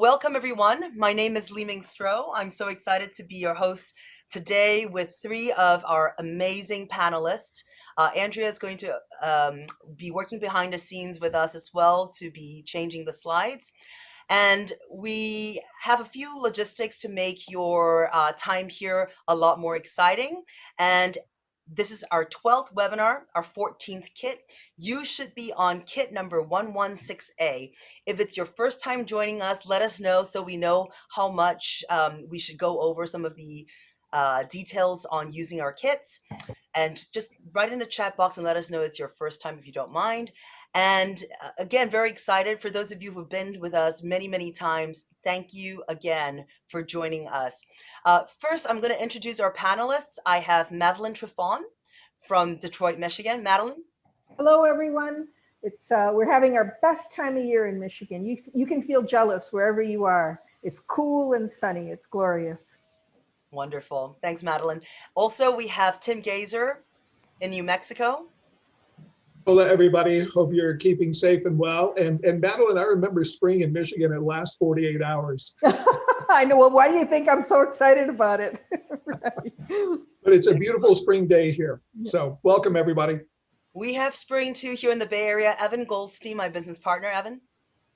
Welcome, everyone. My name is Lee Ming Stroh. I'm so excited to be your host today with three of our amazing panelists. Andrea is going to be working behind the scenes with us as well to be changing the slides. And we have a few logistics to make your time here a lot more exciting. And this is our 12th webinar, our 14th kit. You should be on kit number 116A. If it's your first time joining us, let us know so we know how much we should go over some of the details on using our kits. And just write in the chat box and let us know it's your first time if you don't mind. And again, very excited for those of you who've been with us many, many times. Thank you again for joining us. First, I'm going to introduce our panelists. I have Madeline Triffon from Detroit, Michigan. Madeline. Hello, everyone. It's we're having our best time of year in Michigan. You can feel jealous wherever you are. It's cool and sunny. It's glorious. Wonderful. Thanks, Madeline. Also, we have Tim Gaiser in New Mexico. Hello, everybody. Hope you're keeping safe and well. And Madeline, I remember spring in Michigan. It lasts 48 hours. I know. Well, why do you think I'm so excited about it? Right. But it's a beautiful spring day here. So welcome, everybody. We have spring too here in the Bay Area. Evan Goldstein, my business partner. Evan.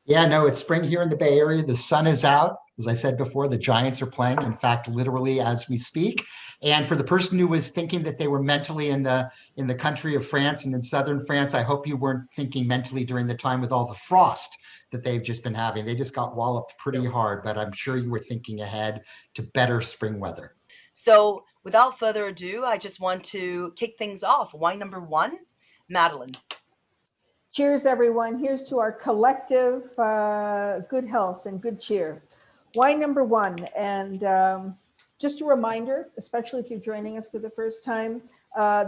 Yeah, no, it's spring here in the Bay Area. The sun is out. As I said before, the Giants are playing, in fact, literally as we speak. And for the person who was thinking that they were mentally in the country of France and in southern France, I hope you weren't thinking mentally during the time with all the frost that they've just been having. They just got walloped pretty hard, but I'm sure you were thinking ahead to better spring weather. So without further ado, I just want to kick things off. Wine number one, Madeline. Cheers, everyone. Here's to our collective good health and good cheer. Wine number one. And just a reminder, especially if you're joining us for the first time,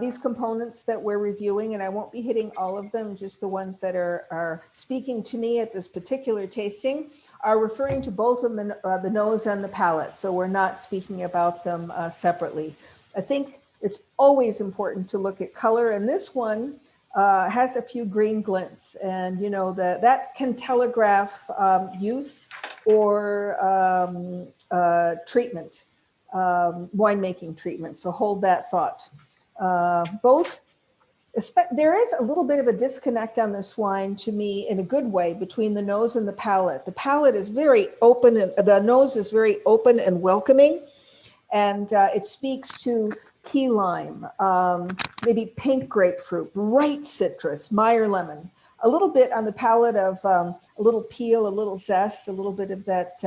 these components that we're reviewing, and I won't be hitting all of them, just the ones that are speaking to me at this particular tasting, are referring to both of the nose and the palate. So we're not speaking about them separately. I think it's always important to look at color, and this one has a few green glints, and you know that can telegraph youth or treatment, winemaking treatment. So hold that thought. There is a little bit of a disconnect on this wine to me in a good way between the nose and the palate. The palate is very open, and the nose is very open and welcoming, and it speaks to key lime, maybe pink grapefruit, bright citrus, Meyer lemon, a little bit on the palate of a little peel, a little zest, a little bit of that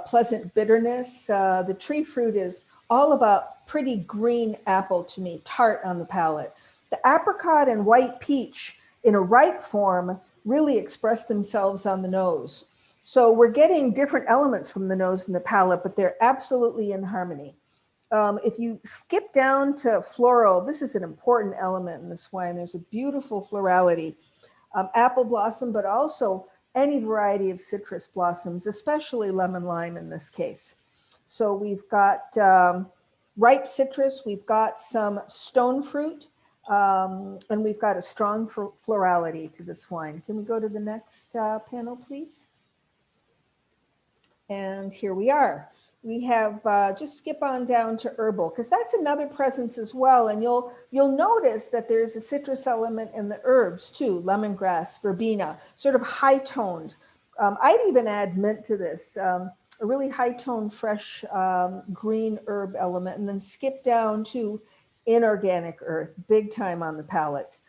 pleasant bitterness. The tree fruit is all about pretty green apple to me, tart on the palate. The apricot and white peach in a ripe form really express themselves on the nose. So we're getting different elements from the nose and the palate, but they're absolutely in harmony. If you skip down to floral, this is an important element in this wine. There's a beautiful florality, apple blossom, but also any variety of citrus blossoms, especially lemon lime in this case. So we've got ripe citrus, we've got some stone fruit, and we've got a strong florality to this wine. Can we go to the next panel, please? And here we are. We have, just skip on down to herbal, because that's another presence as well. And you'll notice that there's a citrus element in the herbs too, lemongrass, verbena, sort of high-toned. I'd even add mint to this, a really high-toned, fresh green herb element, and then skip down to inorganic earth, big time on the palate.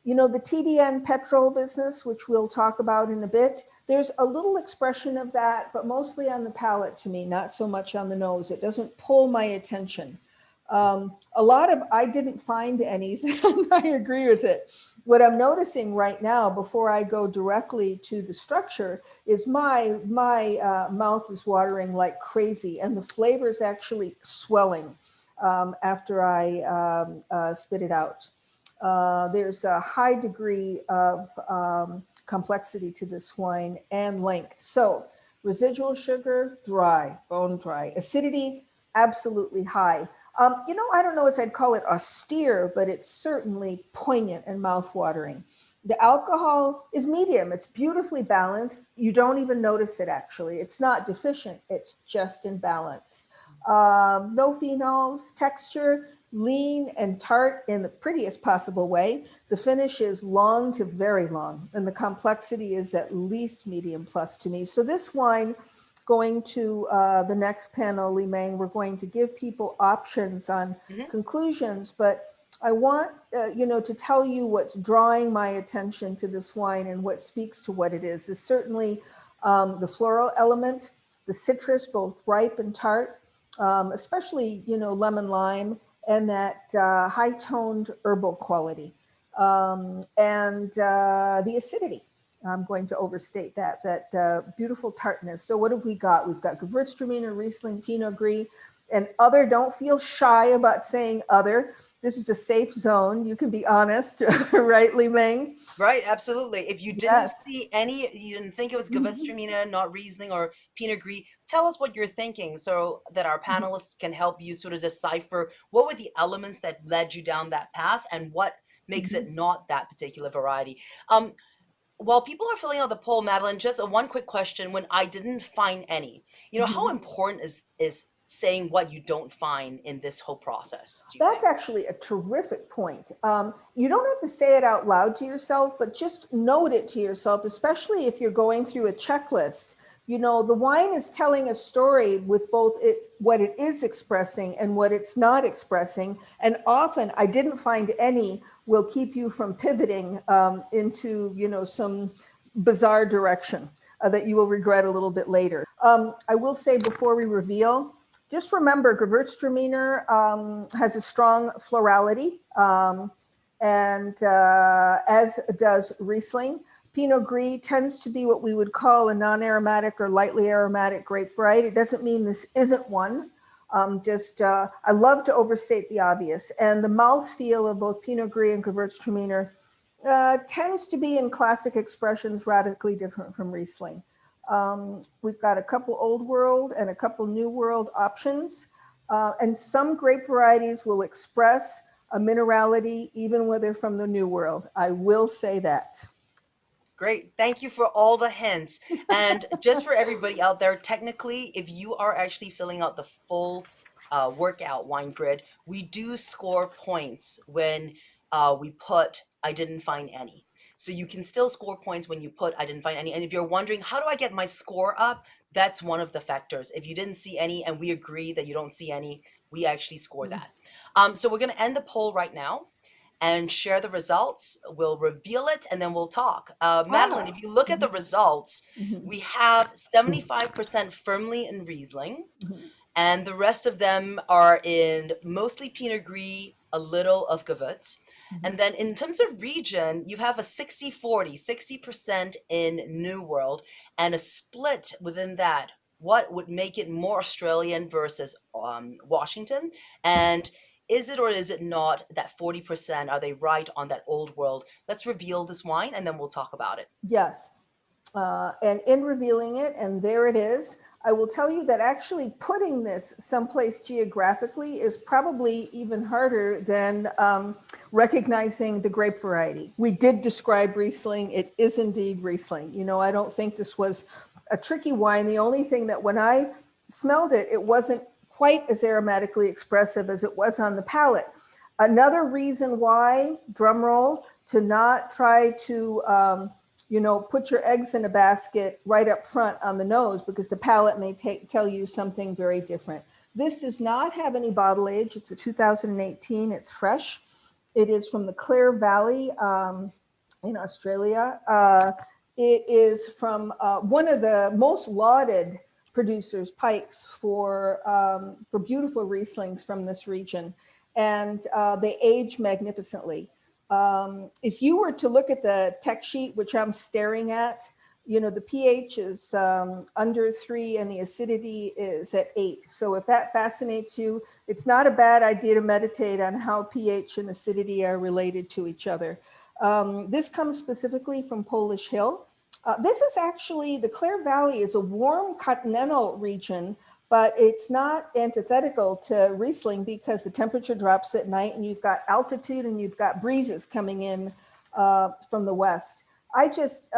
You know, the TDN petrol business, which we'll talk about in a bit, there's a little expression of that, but mostly on the palate to me, not so much on the nose. It doesn't pull my attention. A lot of, I didn't find any, and I agree with it. What I'm noticing right now, before I go directly to the structure, is my mouth is watering like crazy, and the flavor is actually swelling after I spit it out. There's a high degree of complexity to this wine and length. So residual sugar, dry, bone dry. Acidity, absolutely high. You know, I don't know if I'd call it austere, but it's certainly poignant and mouthwatering. The alcohol is medium. It's beautifully balanced. You don't even notice it, actually. It's not deficient. It's just in balance. No phenols, texture, lean and tart in the prettiest possible way. The finish is long to very long, and the complexity is at least medium plus to me. So this wine, going to the next panel, Li Meng, we're going to give people options on conclusions, but I want to tell you what's drawing my attention to this wine and what speaks to what it is certainly the floral element, the citrus, both ripe and tart, especially lemon lime, and that high-toned herbal quality, and the acidity. I'm going to overstate that beautiful tartness. So what have we got? We've got Gewürztraminer, Riesling, Pinot Gris, and other. Don't feel shy about saying other. This is a safe zone. You can be honest, right, Li Meng? Right, absolutely. If you didn't see any, you didn't think it was Gewürztraminer, not Riesling or Pinot Gris, tell us what you're thinking so that our panelists can help you sort of decipher what were the elements that led you down that path and what makes it not that particular variety. While people are filling out the poll, Madeline, just one quick question. When I didn't find any, how important is saying what you don't find in this whole process? That's actually a terrific point. You don't have to say it out loud to yourself, but just note it to yourself, especially if you're going through a checklist. The wine is telling a story with both what it is expressing and what it's not expressing. And often, I didn't find any will keep you from pivoting into, some bizarre direction that you will regret a little bit later. I will say before we reveal, just remember Gewürztraminer has a strong florality, and as does Riesling. Pinot Gris tends to be what we would call a non-aromatic or lightly aromatic grape variety. It doesn't mean this isn't one. I love to overstate the obvious. And the mouthfeel of both Pinot Gris and Gewürztraminer tends to be in classic expressions radically different from Riesling. We've got a couple old world and a couple new world options. And some grape varieties will express a minerality even when they're from the new world. I will say that. Great. Thank you for all the hints. And just for everybody out there, technically, if you are actually filling out the full workout wine grid, we do score points when we put I didn't find any. So you can still score points when you put I didn't find any. And if you're wondering, how do I get my score up? That's one of the factors. If you didn't see any and we agree that you don't see any, we actually score that. So we're going to end the poll right now and share the results. We'll reveal it and then we'll talk. Madeline, if you look at the results, we have 75% firmly in Riesling, and the rest of them are in mostly Pinot Gris, a little of Gewürz. And then in terms of region, you have a 60-40, 60% in New World, and a split within that. What would make it more Australian versus Washington? And is it or is it not that 40%? Are they right on that old world? Let's reveal this wine and then we'll talk about it. Yes. And in revealing it, and there it is, I will tell you that actually putting this someplace geographically is probably even harder than recognizing the grape variety. We did describe Riesling. It is indeed Riesling. I don't think this was a tricky wine. The only thing that when I smelled it, it wasn't quite as aromatically expressive as it was on the palate. Another reason why, drum roll, to not try to put your eggs in a basket right up front on the nose, because the palate may tell you something very different. This does not have any bottle age. It's a 2018. It's fresh. It is from the Clare Valley in Australia. It is from one of the most lauded producers, Pikes, for beautiful Rieslings from this region. And they age magnificently. If you were to look at the tech sheet, which I'm staring at, the pH is under 3 and the acidity is at 8. So if that fascinates you, it's not a bad idea to meditate on how pH and acidity are related to each other. This comes specifically from Polish Hill. This is actually, the Clare Valley is a warm continental region, but it's not antithetical to Riesling because the temperature drops at night and you've got altitude and you've got breezes coming in from the West. I just,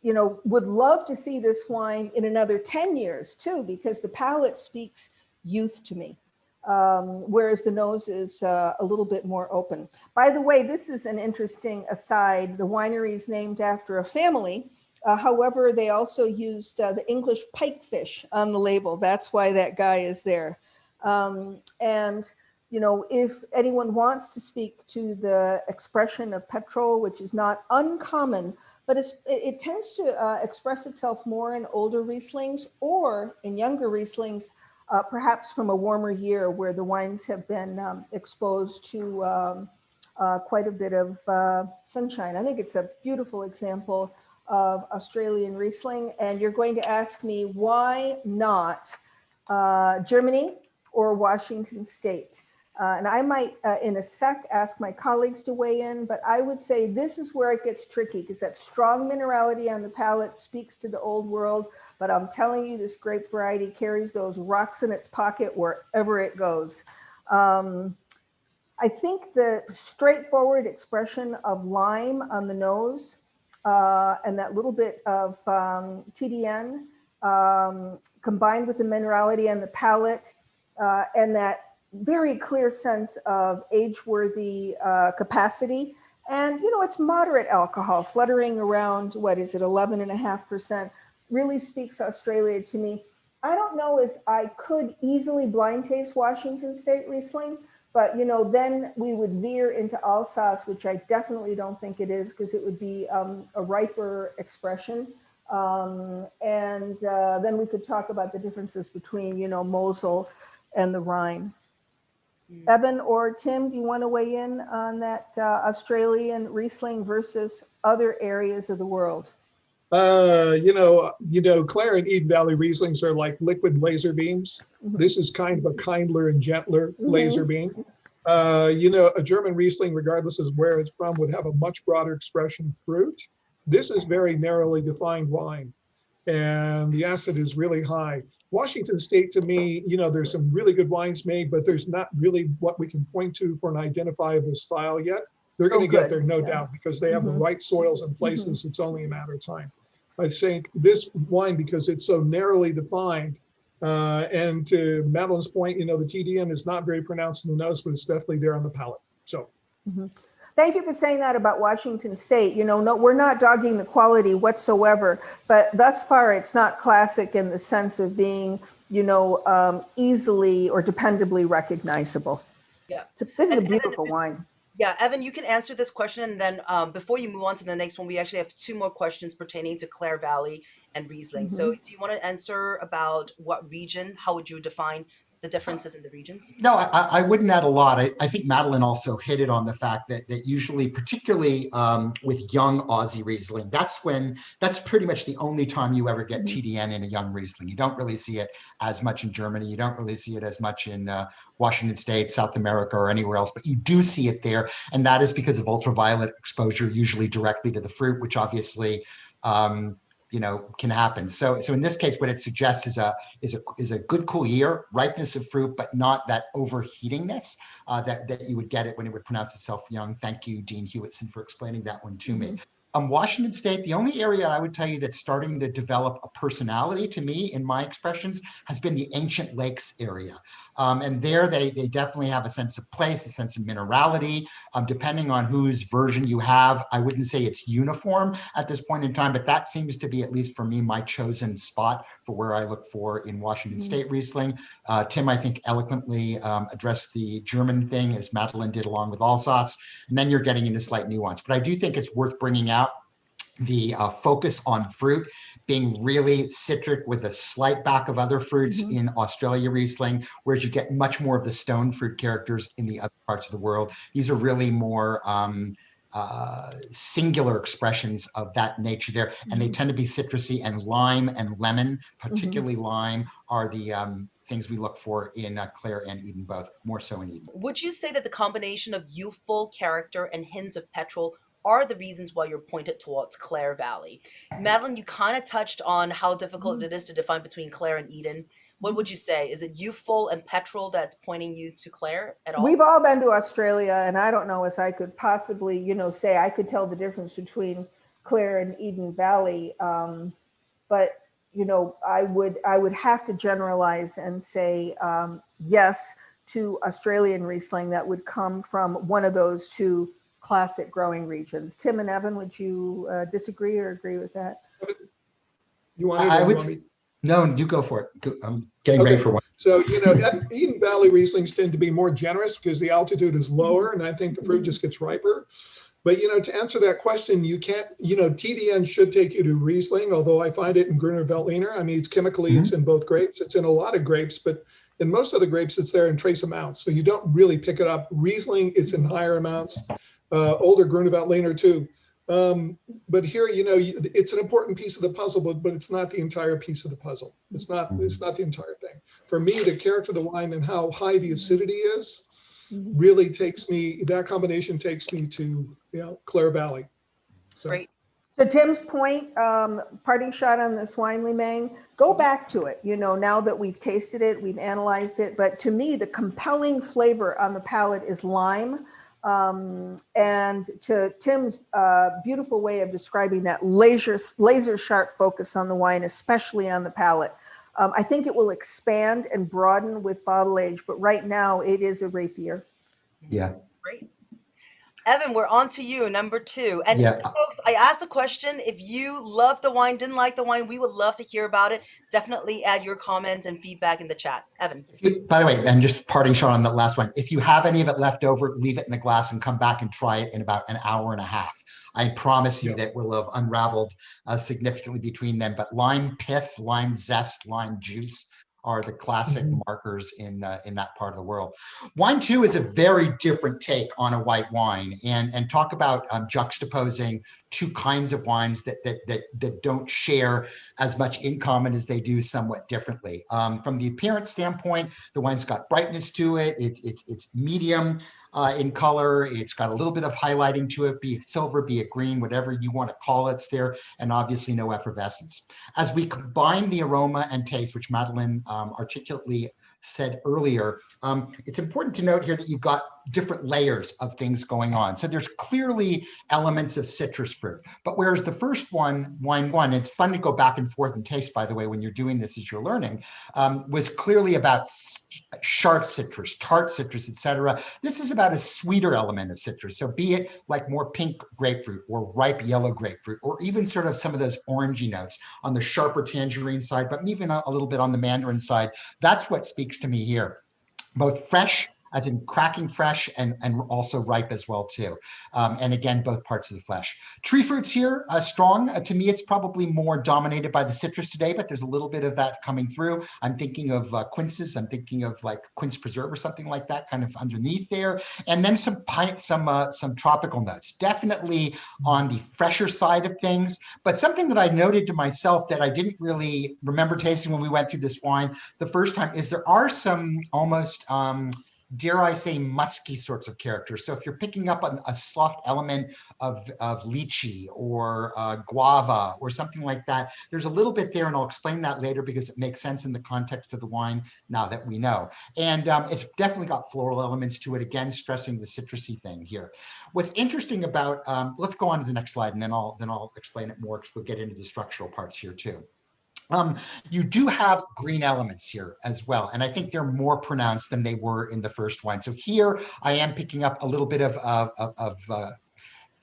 would love to see this wine in another 10 years too, because the palate speaks youth to me. Whereas the nose is a little bit more open. By the way, this is an interesting aside. The winery is named after a family. However, they also used the English pikefish on the label. That's why that guy is there. And if anyone wants to speak to the expression of petrol, which is not uncommon, but it tends to express itself more in older Rieslings or in younger Rieslings, perhaps from a warmer year where the wines have been exposed to quite a bit of sunshine. I think it's a beautiful example of Australian Riesling. And you're going to ask me, why not Germany or Washington State? And I might, in a sec, ask my colleagues to weigh in, but I would say this is where it gets tricky, because that strong minerality on the palate speaks to the old world. But I'm telling you, this grape variety carries those rocks in its pocket wherever it goes. I think the straightforward expression of lime on the nose and that little bit of TDN combined with the minerality on the palate and that very clear sense of age-worthy capacity. And, it's moderate alcohol, fluttering around, 11.5%, really speaks Australia to me. I don't know as I could easily blind taste Washington State Riesling, but, then we would veer into Alsace, which I definitely don't think it is, because it would be a riper expression. And then we could talk about the differences between, Mosel and the Rhine. Evan or Tim, do you want to weigh in on that Australian Riesling versus other areas of the world? Clare and Eden Valley Rieslings are like liquid laser beams. This is kind of a kindler and gentler laser beam. A German Riesling, regardless of where it's from, would have a much broader expression of fruit. This is very narrowly defined wine, and the acid is really high. Washington State, to me, there's some really good wines made, but there's not really what we can point to for an identifiable style yet. They're going to get there, no doubt, because they have the right soils and places. It's only a matter of time. I think this wine, because it's so narrowly defined, and to Madeline's point, the TDN is not very pronounced in the nose, but it's definitely there on the palate. So. Thank you for saying that about Washington State. No, we're not dogging the quality whatsoever, but thus far it's not classic in the sense of being, easily or dependably recognizable. Yeah. So this is a beautiful wine. Yeah, Evan, you can answer this question, and then before you move on to the next one, we actually have two more questions pertaining to Clare Valley and Riesling. So do you want to answer about what region, how would you define the differences in the regions? No, I wouldn't add a lot. I think Madeline also hit it on the fact that usually, particularly with young Aussie Riesling, that's pretty much the only time you ever get TDN in a young Riesling. You don't really see it as much in Germany. You don't really see it as much in Washington State, South America, or anywhere else, but you do see it there. And that is because of ultraviolet exposure, usually directly to the fruit, which obviously can happen. So in this case, what it suggests is a good cool year, ripeness of fruit, but not that overheatingness that you would get it when it would pronounce itself young. Thank you, Dean Hewitson, for explaining that one to me. Washington State, the only area I would tell you that's starting to develop a personality to me in my expressions has been the Ancient Lakes area. And there they definitely have a sense of place, a sense of minerality. Depending on whose version you have, I wouldn't say it's uniform at this point in time, but that seems to be, at least for me, my chosen spot for where I look for in Washington State Riesling. Tim, I think, eloquently addressed the German thing, as Madeline did along with Alsace, and then you're getting into slight nuance. But I do think it's worth bringing out the focus on fruit being really citric with a slight back of other fruits in Australia Riesling, whereas you get much more of the stone fruit characters in the other parts of the world. These are really more singular expressions of that nature there, and they tend to be citrusy, and lime and lemon, particularly lime, are the things we look for in Clare and Eden, both more so in Eden. Would you say that the combination of youthful character and hints of petrol are the reasons why you're pointed towards Clare Valley? Madeline, you kind of touched on how difficult it is to define between Clare and Eden. What would you say? Is it youthful and petrol that's pointing you to Clare at all? We've all been to Australia, and I don't know as I could possibly, say I could tell the difference between Clare and Eden Valley. But I would have to generalize and say yes to Australian Riesling that would come from one of those two classic growing regions. Tim and Evan, would you disagree or agree with that? You want it? I Or would. you want me? No, you go for it. I'm getting ready for one. So, Eden Valley Rieslings tend to be more generous because the altitude is lower, and I think the fruit just gets riper. But, to answer that question, you can't, TDN should take you to Riesling, although I find it in Gruner Veltliner. I mean, it's chemically, it's in both grapes. It's in a lot of grapes, but in most of the grapes, it's there in trace amounts. So you don't really pick it up. Riesling, it's in higher amounts. Older Gruner Veltliner too. But here, it's an important piece of the puzzle, but it's not the entire piece of the puzzle. It's not the entire thing. For me, the character of the wine and how high the acidity is really that combination takes me to, Clare Valley. So. Great. To Tim's point, parting shot on this wine, Limang, go back to it, now that we've tasted it, we've analyzed it. But to me, the compelling flavor on the palate is lime. And to Tim's beautiful way of describing that laser sharp focus on the wine, especially on the palate, I think it will expand and broaden with bottle age, but right now it is a rapier. Yeah. Great. Evan, we're on to you, number 2. And folks, I asked the question, if you love the wine, didn't like the wine, we would love to hear about it. Definitely add your comments and feedback in the chat. Evan. By the way, and just parting shot on that last one, if you have any of it left over, leave it in the glass and come back and try it in about an hour and a half. I promise you that will have unraveled significantly between them. But lime pith, lime zest, lime juice are the classic markers in that part of the world. Wine too is a very different take on a white wine, and talk about juxtaposing two kinds of wines that don't share as much in common as they do somewhat differently. From the appearance standpoint, the wine's got brightness to it. It's medium in color. It's got a little bit of highlighting to it, be it silver, be it green, whatever you want to call it, it's there, and obviously no effervescence. As we combine the aroma and taste, which Madeline articulately said earlier, it's important to note here that you've got different layers of things going on. So there's clearly elements of citrus fruit, but whereas the first one, wine 1, it's fun to go back and forth and taste, by the way, when you're doing this as you're learning, was clearly about sharp citrus, tart citrus, etc. This is about a sweeter element of citrus. So be it like more pink grapefruit or ripe yellow grapefruit, or even sort of some of those orangey notes on the sharper tangerine side, but even a little bit on the mandarin side. That's what speaks to me here. Both fresh, as in cracking fresh, and also ripe as well too. And again, both parts of the flesh. Tree fruits here, strong. To me, it's probably more dominated by the citrus today, but there's a little bit of that coming through. I'm thinking of quinces. I'm thinking of like quince preserve or something like that, kind of underneath there. And then some tropical notes, definitely on the fresher side of things. But something that I noted to myself that I didn't really remember tasting when we went through this wine the first time is there are some almost dare I say, musky sorts of characters. So if you're picking up on a soft element of lychee or guava or something like that, there's a little bit there, and I'll explain that later because it makes sense in the context of the wine now that we know. And it's definitely got floral elements to it, again, stressing the citrusy thing here. What's interesting about, let's go on to the next slide, and then I'll explain it more because we'll get into the structural parts here too. You do have green elements here as well, and I think they're more pronounced than they were in the first one. So here I am picking up a little bit of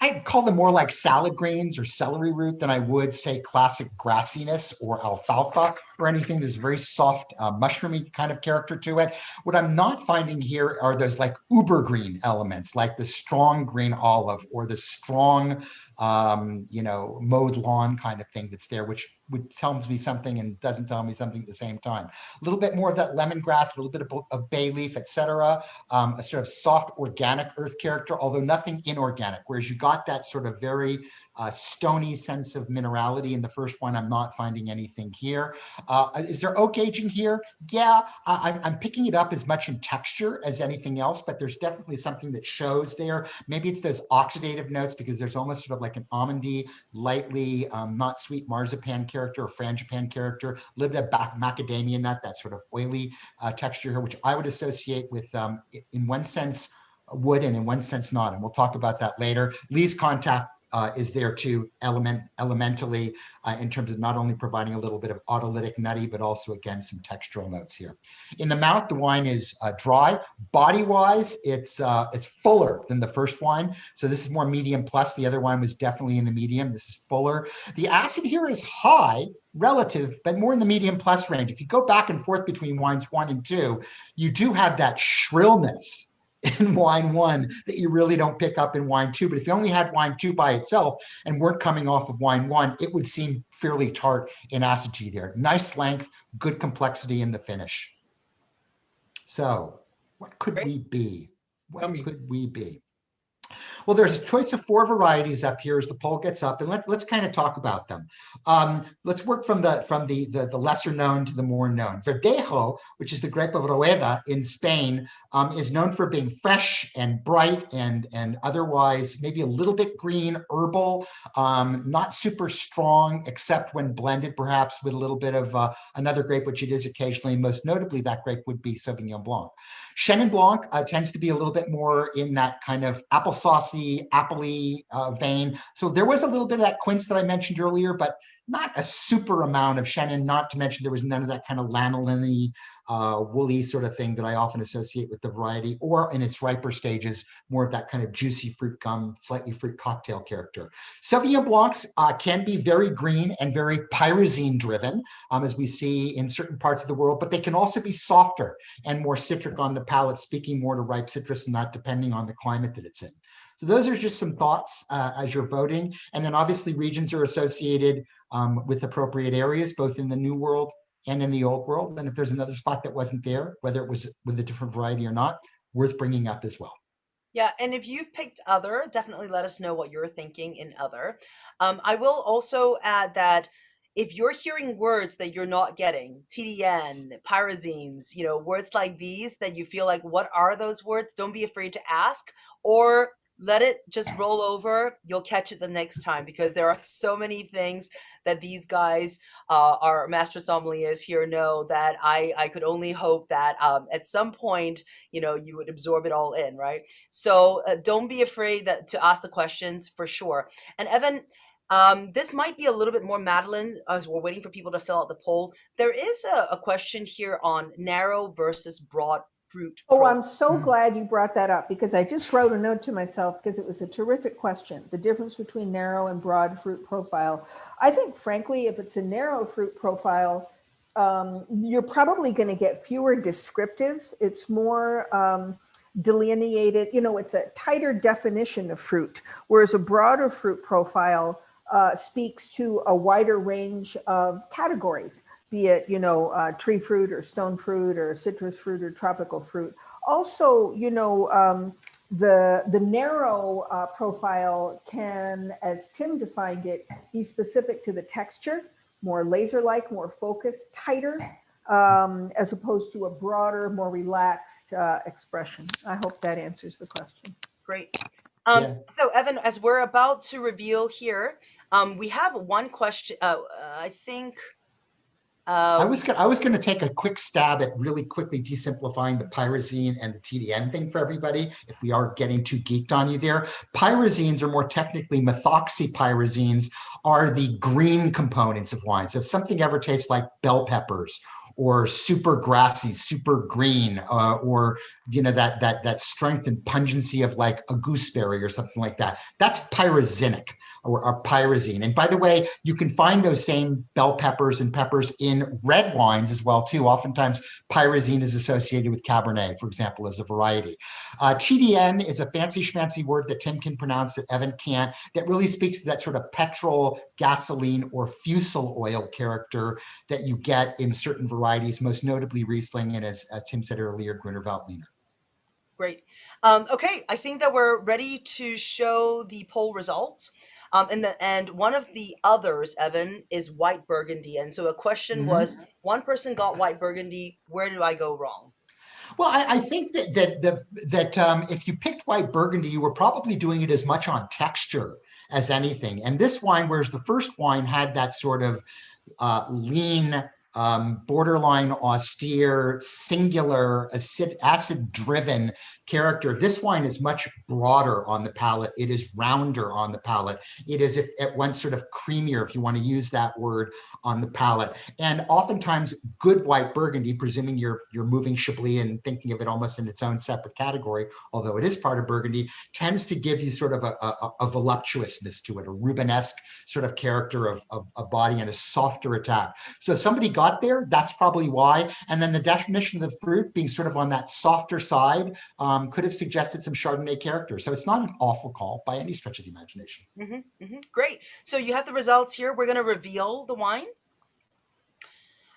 I'd call them more like salad greens or celery root than I would say classic grassiness or alfalfa or anything. There's a very soft mushroomy kind of character to it. What I'm not finding here are those like uber green elements, like the strong green olive or the strong mowed lawn kind of thing that's there, which would tell me something and doesn't tell me something at the same time. A little bit more of that lemongrass, a little bit of bay leaf, etc. A sort of soft organic earth character, although nothing inorganic, whereas you got that sort of very stony sense of minerality in the first one. I'm not finding anything here. Is there oak aging here? Yeah, I'm picking it up as much in texture as anything else, but there's definitely something that shows there. Maybe it's those oxidative notes because there's almost sort of like an almondy, lightly not sweet marzipan character or frangipane character, a little bit of macadamia nut, that sort of oily texture here, which I would associate with, in one sense, wood and in one sense not. And we'll talk about that later. Lee's contact is there too, elementally, in terms of not only providing a little bit of autolytic nutty, but also, again, some textural notes here. In the mouth, the wine is dry. Body-wise, it's fuller than the first wine. So this is more medium plus. The other wine was definitely in the medium. This is fuller. The acid here is high, relative, but more in the medium plus range. If you go back and forth between wines 1 and 2, you do have that shrillness in wine 1 that you really don't pick up in wine 2. But if you only had wine 2 by itself and weren't coming off of wine 1, it would seem fairly tart in acidity there. Nice length, good complexity in the finish. So what could we be? What could we be? Well, there's a choice of 4 varieties up here as the poll gets up, and let's kind of talk about them. Let's work from the lesser known to the more known. Verdejo, which is the grape of Rueda in Spain, is known for being fresh and bright and otherwise maybe a little bit green, herbal, not super strong, except when blended perhaps with a little bit of another grape, which it is occasionally. Most notably, that grape would be Sauvignon Blanc. Chenin Blanc tends to be a little bit more in that kind of applesaucey, appley vein. So there was a little bit of that quince that I mentioned earlier, but not a super amount of Chenin, not to mention there was none of that kind of lanolin-y, woolly sort of thing that I often associate with the variety, or in its riper stages, more of that kind of juicy fruit gum, slightly fruit cocktail character. Sauvignon Blancs can be very green and very pyrazine driven, as we see in certain parts of the world, but they can also be softer and more citric on the palate, speaking more to ripe citrus and not depending on the climate that it's in. So those are just some thoughts as you're voting. And then obviously regions are associated with appropriate areas, both in the New World and in the Old World. And if there's another spot that wasn't there, whether it was with a different variety or not, worth bringing up as well. Yeah, and if you've picked other, definitely let us know what you're thinking in other. I will also add that if you're hearing words that you're not getting, TDN, pyrazines, words like these that you feel like, what are those words? Don't be afraid to ask, or let it just roll over. You'll catch it the next time, because there are so many things that these guys, our master sommeliers here, know that I could only hope that at some point, you would absorb it all in, right? So don't be afraid to ask the questions, for sure. And Evan, this might be a little bit more Madeline, as we're waiting for people to fill out the poll. There is a question here on narrow versus broad fruit. Oh, I'm so glad you brought that up, because I just wrote a note to myself because it was a terrific question. The difference between narrow and broad fruit profile. I think, frankly, if it's a narrow fruit profile, you're probably going to get fewer descriptives. It's more delineated, it's a tighter definition of fruit, whereas a broader fruit profile speaks to a wider range of categories, be it, tree fruit or stone fruit or citrus fruit or tropical fruit. Also, the narrow profile can, as Tim defined it, be specific to the texture, more laser-like, more focused, tighter, as opposed to a broader, more relaxed expression. I hope that answers the question. Great. So Evan, as we're about to reveal here, we have one question. I think I was going to take a quick stab at really quickly desimplifying the pyrazine and the TDN thing for everybody, if we are getting too geeked on you there. Pyrazines, or more technically methoxypyrazines, are the green components of wine. So if something ever tastes like bell peppers or super grassy, super green, or that strength and pungency of like a gooseberry or something like that, that's pyrazinic, or pyrazine. And by the way, you can find those same bell peppers and peppers in red wines as well too. Oftentimes pyrazine is associated with Cabernet, for example, as a variety. TDN is a fancy schmancy word that Tim can pronounce that Evan can't, that really speaks to that sort of petrol, gasoline, or fusel oil character that you get in certain varieties, most notably Riesling, and as Tim said earlier, Gruner Veltliner. Great. Okay, I think that we're ready to show the poll results. And one of the others, Evan, is white Burgundy. And so a question was, one person got white Burgundy. Where did I go wrong? Well, I think that if you picked white Burgundy, you were probably doing it as much on texture as anything. And this wine, whereas the first wine had that sort of lean, borderline austere, singular, acid-driven character. This wine is much broader on the palate. It is rounder on the palate. It is at once sort of creamier, if you want to use that word, on the palate. And oftentimes, good white Burgundy, presuming you're moving Chablis and thinking of it almost in its own separate category, although it is part of Burgundy, tends to give you sort of a voluptuousness to it, a Rubenesque sort of character of body and a softer attack. So somebody got there, that's probably why. And then the definition of the fruit being sort of on that softer side could have suggested some Chardonnay character. So it's not an awful call by any stretch of the imagination. Great. So you have the results here. We're going to reveal the wine.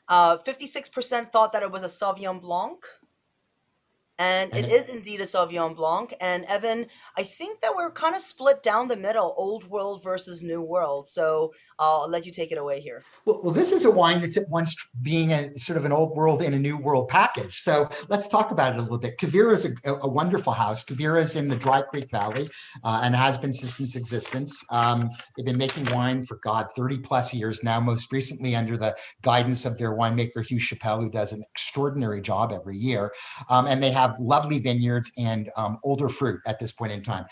56% thought that it was a Sauvignon Blanc. And it is indeed a Sauvignon Blanc. And Evan, I think that we're kind of split down the middle, old world versus new world. So I'll let you take it away here. Well, this is a wine that's at once being a sort of an old world and a new world package. So let's talk about it a little bit. Quivira is a wonderful house. Quivira is in the Dry Creek Valley and has been since its existence. They've been making wine for, 30 plus years now, most recently under the guidance of their winemaker, Hugh Chappelle, who does an extraordinary job every year. And they have lovely vineyards and older fruit at this point in time.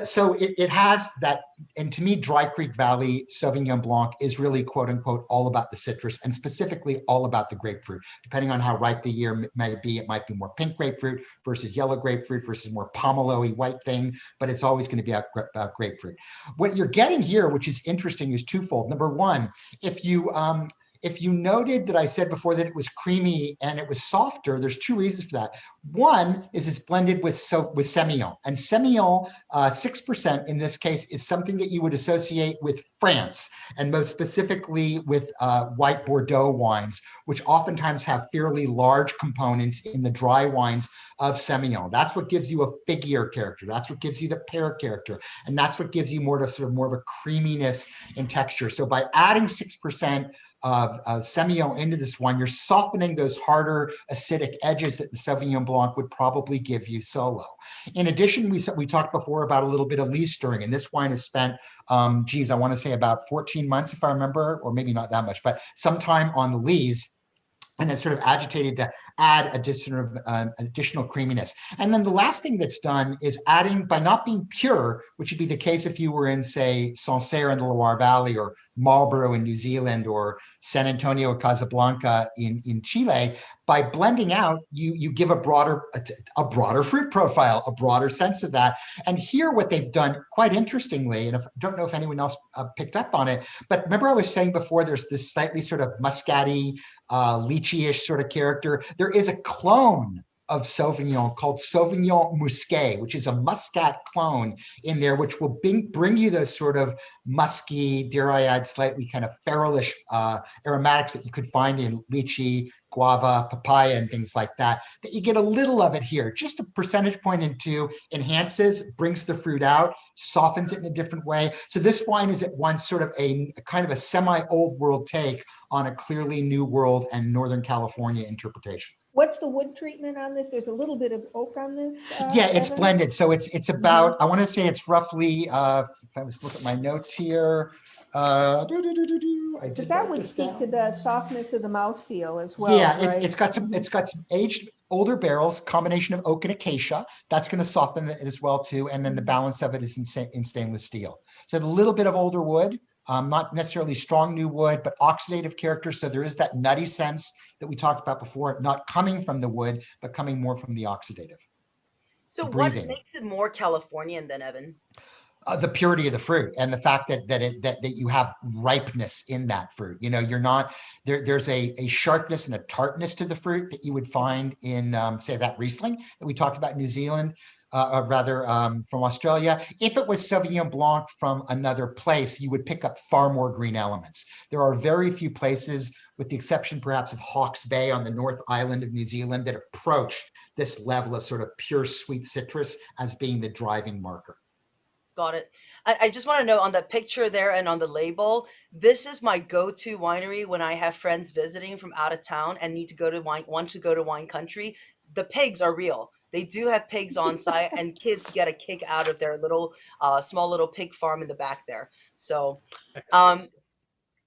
So it has that, and to me, Dry Creek Valley Sauvignon Blanc is really, quote unquote, all about the citrus and specifically all about the grapefruit. Depending on how ripe the year might be, it might be more pink grapefruit versus yellow grapefruit versus more pomelo-y white thing, but it's always going to be about grapefruit. What you're getting here, which is interesting, is twofold. Number one, if you noted that I said before that it was creamy and it was softer, there's two reasons for that. One is it's blended with Semillon. And Semillon, 6% in this case, is something that you would associate with France, and most specifically with white Bordeaux wines, which oftentimes have fairly large components in the dry wines of Semillon. That's what gives you a figuier character. That's what gives you the pear character. And that's what gives you more of a creaminess in texture. So by adding 6% of Semillon into this wine, you're softening those harder acidic edges that the Sauvignon Blanc would probably give you solo. In addition, we talked before about a little bit of lees stirring, and this wine has spent, I want to say about 14 months, if I remember, or maybe not that much, but some time on the lees. And it's sort of agitated to add additional creaminess. And then the last thing that's done is adding, by not being pure, which would be the case if you were in, say, Sancerre in the Loire Valley, or Marlborough in New Zealand, or San Antonio or Casablanca in Chile, by blending out, you give a broader fruit profile, a broader sense of that. And here, what they've done, quite interestingly, and I don't know if anyone else picked up on it, but remember I was saying before, there's this slightly sort of muscatty, lychee-ish sort of character. There is a clone of Sauvignon called Sauvignon Musqué, which is a Muscat clone in there, which will bring you those sort of musky, dare I add, slightly kind of feralish aromatics that you could find in lychee, guava, papaya, and things like that, that you get a little of it here. Just a percentage point in two, enhances, brings the fruit out, softens it in a different way. So this wine is at once sort of a kind of a semi-old world take on a clearly new world and Northern California interpretation. What's the wood treatment on this? There's a little bit of oak on this. Yeah, it's Evan? blended. So it's about, I want to say it's roughly, if I was to look at my notes here, because that would speak to the softness of the mouthfeel as well. Yeah, right? it's got some aged older barrels, combination of oak and acacia. That's going to soften it as well too. And then the balance of it is in stainless steel. So a little bit of older wood, not necessarily strong new wood, but oxidative character. So there is that nutty sense that we talked about before, not coming from the wood, but coming more from the oxidative. So what makes it more Californian than, Evan? The purity of the fruit and the fact that you have ripeness in that fruit. You know, you're not there's a sharpness and a tartness to the fruit that you would find in say that Riesling that we talked about in New Zealand, from Australia. If it was Sauvignon Blanc from another place, you would pick up far more green elements. There are very few places, with the exception perhaps of Hawke's Bay on the North Island of New Zealand, that approach this level of sort of pure sweet citrus as being the driving marker. Got it. I just want to know on the picture there and on the label, this is my go-to winery when I have friends visiting from out of town and need to go to want to go to wine country. The pigs are real. They do have pigs on site, and kids get a kick out of their little, small little pig farm in the back there. So, um,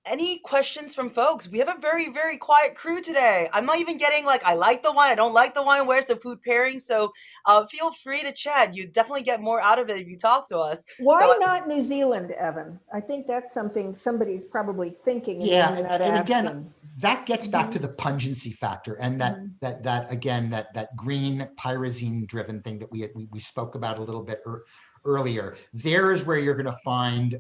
any questions from folks? We have a very, very quiet crew today. I'm not even getting like, I like the wine, I don't like the wine, where's the food pairing? So feel free to chat. You definitely get more out of it if you talk to us. Why So not New Zealand, Evan? I think that's something somebody's probably thinking and Yeah, maybe not and again, asking. that gets back to the pungency factor, and that again, that green pyrazine driven thing that we spoke about a little bit earlier. There is where you're going to find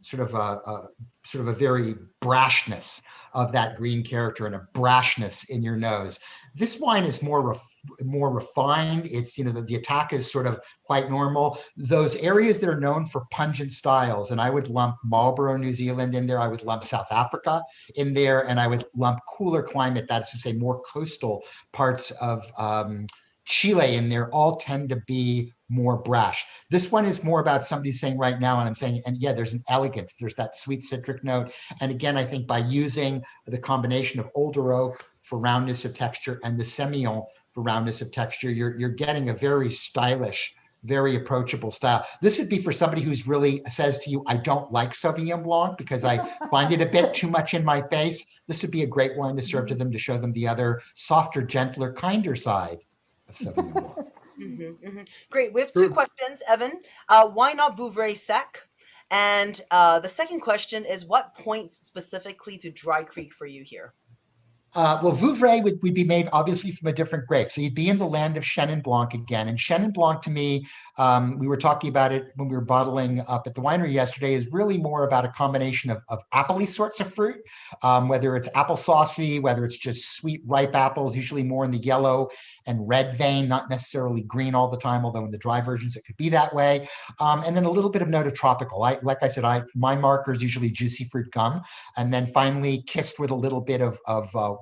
sort of a very brashness of that green character and a brashness in your nose. This wine is more refined. It's, the attack is sort of quite normal. Those areas that are known for pungent styles, and I would lump Marlborough, New Zealand in there. I would lump South Africa in there, and I would lump cooler climate, that's to say more coastal parts of Chile in there, all tend to be more brash. This one is more about somebody saying right now, and I'm saying, and yeah, there's an elegance, there's that sweet citric note. And again, I think by using the combination of older oak for roundness of texture and the Semillon for roundness of texture, you're getting a very stylish, very approachable style. This would be for somebody who's really says to you, I don't like Sauvignon Blanc because I find it a bit too much in my face. This would be a great wine to serve to them, to show them the other softer, gentler, kinder side of Sauvignon Blanc. Great. We have two questions, Evan. Why not Vouvray Sec? And the second question is, what points specifically to Dry Creek for you here? Well, Vouvray would be made obviously from a different grape. So you'd be in the land of Chenin Blanc again. And Chenin Blanc to me, we were talking about it when we were bottling up at the winery yesterday, is really more about a combination of appley sorts of fruit, whether it's applesaucey, whether it's just sweet, ripe apples, usually more in the yellow and red vein, not necessarily green all the time, although in the dry versions it could be that way. And then a little bit of note of tropical. Like I said, my marker is usually juicy fruit gum, and then finally kissed with a little bit of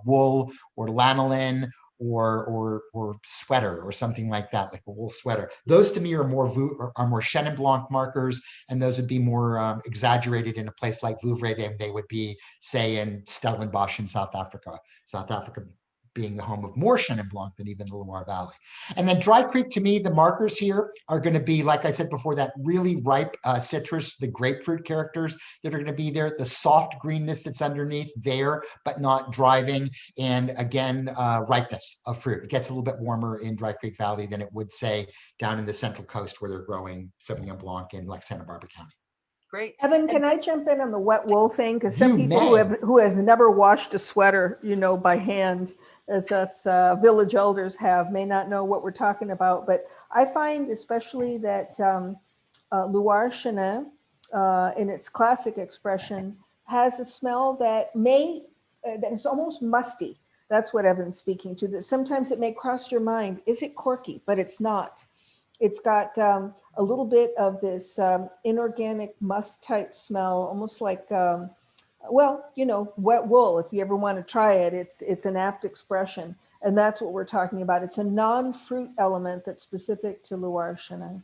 wool or lanolin or sweater or something like that, like a wool sweater. Those to me are more Chenin Blanc markers, and those would be more exaggerated in a place like Vouvray than they would be, say, in Stellenbosch in South Africa. South Africa being the home of more Chenin Blanc than even the Loire Valley. And then Dry Creek, to me, the markers here are going to be, like I said before, that really ripe citrus, the grapefruit characters that are going to be there, the soft greenness that's underneath there, but not driving, and again, ripeness of fruit. It gets a little bit warmer in Dry Creek Valley than it would, say, down in the Central Coast where they're growing Sauvignon Blanc in like Santa Barbara County. Great. Evan, can I jump in on the wet wool thing? Because some You people may. who have never washed a sweater, by hand, as us village elders have, may not know what we're talking about. But I find especially that Loire Chenin, in its classic expression, has a smell that that is almost musty. That's what Evan's speaking to. That sometimes it may cross your mind, is it corky? But it's not. It's got a little bit of this inorganic must type smell, almost like, wet wool. If you ever want to try it, it's an apt expression. And that's what we're talking about. It's a non-fruit element that's specific to Loire Chenin.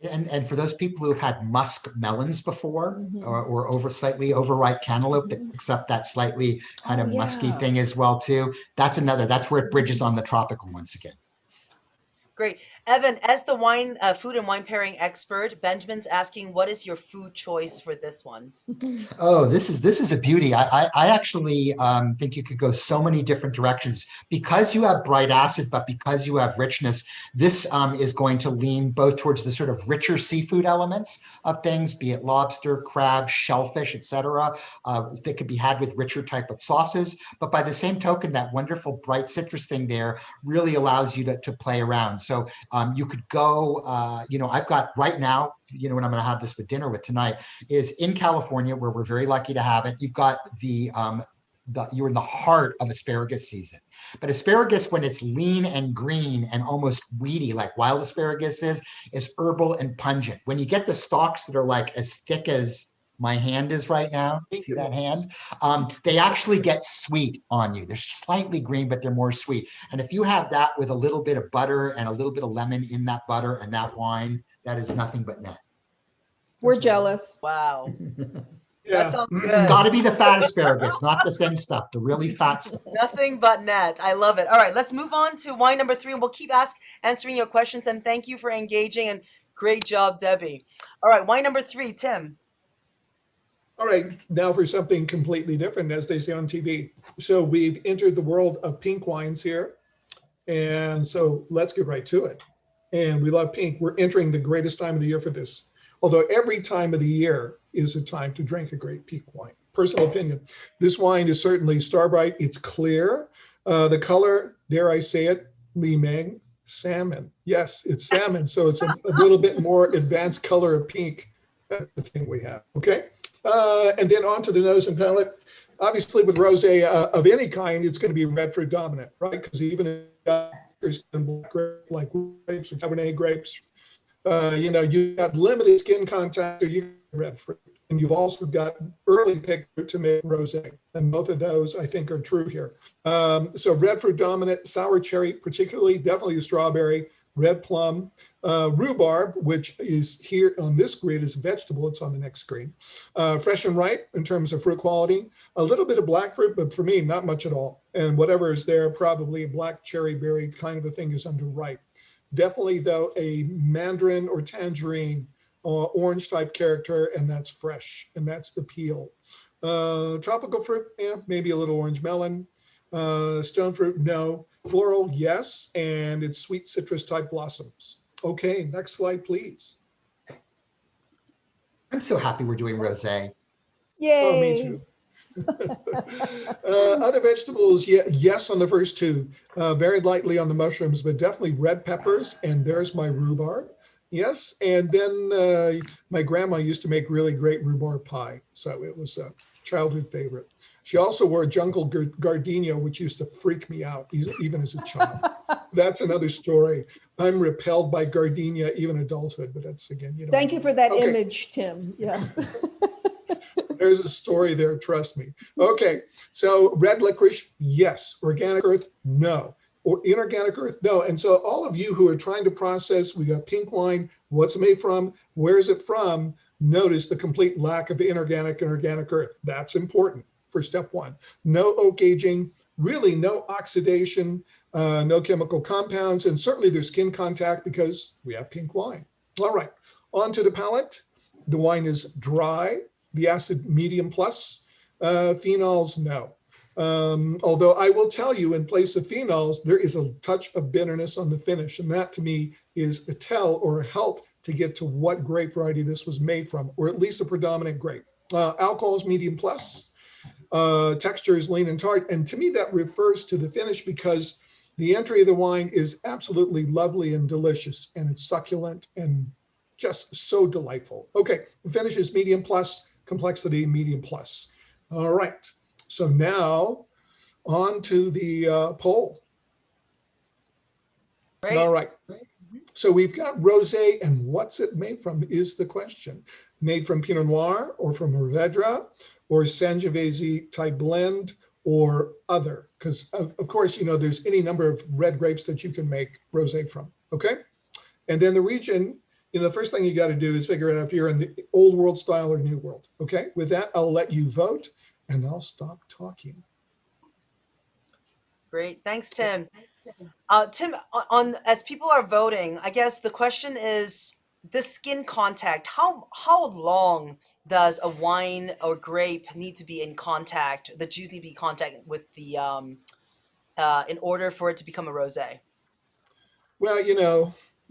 And for those people who have had musk melons before, or slightly overripe cantaloupe that picks up that slightly kind of musky thing as well too, that's where it bridges on the tropical once again. Great. Evan, as the food and wine pairing expert, Benjamin's asking, what is your food choice for this one? Oh, this is a beauty. I actually think you could go so many different directions because you have bright acid, but because you have richness. This is going to lean both towards the sort of richer seafood elements of things, be it lobster, crab, shellfish, etc. That could be had with richer type of sauces. But by the same token, that wonderful bright citrus thing there really allows you to play around. So you could go, I've got right now, when I'm going to have this with dinner with tonight, is in California, where we're very lucky to have it. You've got you're in the heart of asparagus season. But asparagus, when it's lean and green and almost weedy, like wild asparagus is herbal and pungent. When you get the stalks that are like as thick as my hand is right now, see that hand? They actually get sweet on you. They're slightly green, but they're more sweet. And if you have that with a little bit of butter and a little bit of lemon in that butter and that wine, that is nothing but net. We're That's what I like. jealous. Wow. That Yeah. sounds It's good. got to be the fat asparagus, not the thin stuff, the really fat stuff. Nothing but net. I love it. All right, let's move on to wine number 3, and we'll keep answering your questions. And thank you for engaging, and great job, Debbie. All right, wine number 3, Tim. All right, now for something completely different, as they say on TV. So we've entered the world of pink wines here. And so let's get right to it. And we love pink. We're entering the greatest time of the year for this. Although every time of the year is a time to drink a great pink wine. Personal opinion. This wine is certainly Starbright. It's clear. The color, dare I say it, Li Meng, salmon. Yes, it's salmon. So it's a little bit more advanced color of pink. That's the thing we have. Okay. And then on to the nose and palate. Obviously, with rosé of any kind, it's going to be red fruit dominant, right? Because even if there's black grape, like grapes or Cabernet grapes, you've got limited skin contact, so you get red fruit. And you've also got early picked fruit to make rosé. And both of those, I think, are true here. So red fruit dominant, sour cherry, particularly, definitely the strawberry, red plum, rhubarb, which is here on this grid is a vegetable. It's on the next screen. Fresh and ripe in terms of fruit quality. A little bit of black fruit, but for me, not much at all. And whatever is there, probably a black cherry berry kind of a thing is underripe. Definitely, though, a mandarin or tangerine orange type character, and that's fresh, and that's the peel. Tropical fruit, yeah, maybe a little orange melon. Stone fruit, no. Floral, yes, and it's sweet citrus type blossoms. Okay, next slide, please. I'm so happy we're doing rosé. Yay. Oh, me too. Other vegetables, yes on the first two. Very lightly on the mushrooms, but definitely red peppers, and there's my rhubarb. Yes, and then my grandma used to make really great rhubarb pie, so it was a childhood favorite. She also wore a jungle gardenia, which used to freak me out, even as a child. That's another story. I'm repelled by gardenia, even adulthood, but that's, again, you know. Thank you for that Okay. image, Tim. Yes. There's a story there, trust me. Okay, so red licorice, yes. Organic earth, no. Or inorganic earth, no. And so all of you who are trying to process, we got pink wine, what's it made from, where is it from, notice the complete lack of inorganic and organic earth. That's important for step one. No oak aging, really no oxidation, no chemical compounds, and certainly there's skin contact because we have pink wine. All right, on to the palate. The wine is dry. The acid medium plus, phenols, no. Although I will tell you, in place of phenols, there is a touch of bitterness on the finish. And that to me is a tell or a help to get to what grape variety this was made from, or at least a predominant grape. Alcohol is medium plus, texture is lean and tart. And to me, that refers to the finish because the entry of the wine is absolutely lovely and delicious, and it's succulent and just so delightful. Okay, the finish is medium plus, complexity medium plus. All right, so now on to the poll. Great. All right, so we've got rosé, and what's it made from is the question. Made from Pinot Noir or from Mourvedre or Sangiovese type blend or other, because of course, you know, there's any number of red grapes that you can make rosé from, okay? And then the region, you know, the first thing you got to do is figure out if you're in the old world style or new world. Okay. With that, I'll let you vote and I'll stop talking. Great. Thanks, Tim. Tim, as people are voting, I guess the question is the skin contact. How long does a wine or grape need to be in contact? The juice need to be in contact with the in order for it to become a rosé? Well,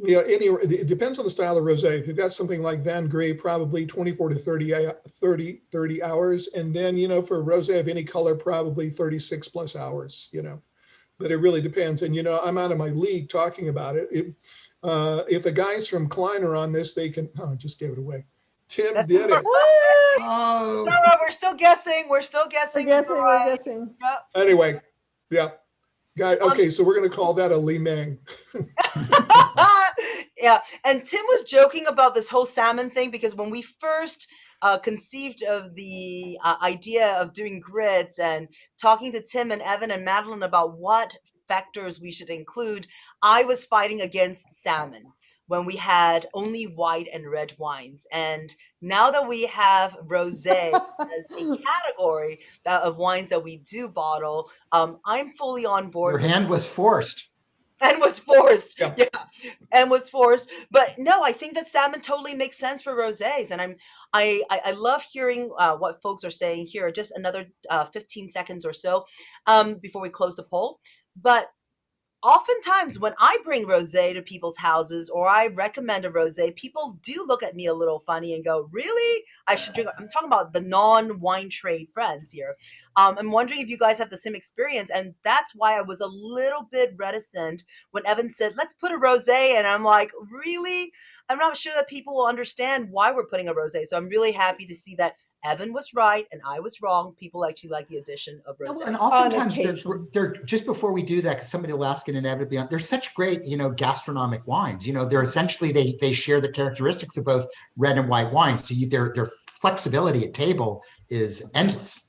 it depends on the style of rosé. If you've got something like Van Gray, probably 24 to 30 hours. And then, you know, for rosé of any color, probably 36 plus hours, you know, but it really depends. And, you know, I'm out of my league talking about it. If the guys from Klein are on this, they can, I just gave it away. Tim did it. Oh, No, we're still guessing. We're still guessing. We're guessing. Yep. Anyway, yeah. Guys, okay, so we're going to call that a Li Meng. Yeah, and Tim was joking about this whole salmon thing because when we first conceived of the idea of doing grits and talking to Tim and Evan and Madeline about what factors we should include, I was fighting against salmon. when we had only white and red wines. And now that we have rosé as a category of wines that we do bottle, I'm fully on Your board with hand was forced. and was forced. Yeah. Yeah, and was forced. But no, I think that salmon totally makes sense for rosés, and I love hearing what folks are saying here. Just another 15 seconds or so before we close the poll. But oftentimes when I bring rosé to people's houses or I recommend a rosé, people do look at me a little funny and go, really? I should drink. I'm talking about the non-wine trade friends here. I'm wondering if you guys have the same experience. And that's why I was a little bit reticent when Evan said, let's put a rosé. And I'm like, really? I'm not sure that people will understand why we're putting a rosé. So I'm really happy to see that Evan was right and I was wrong. People actually like the addition of Well, rosé. and On oftentimes occasion. they're just before we do that, because somebody will ask it inevitably. They're such great, gastronomic wines. They're essentially they share the characteristics of both red and white wines. So their flexibility at table is endless.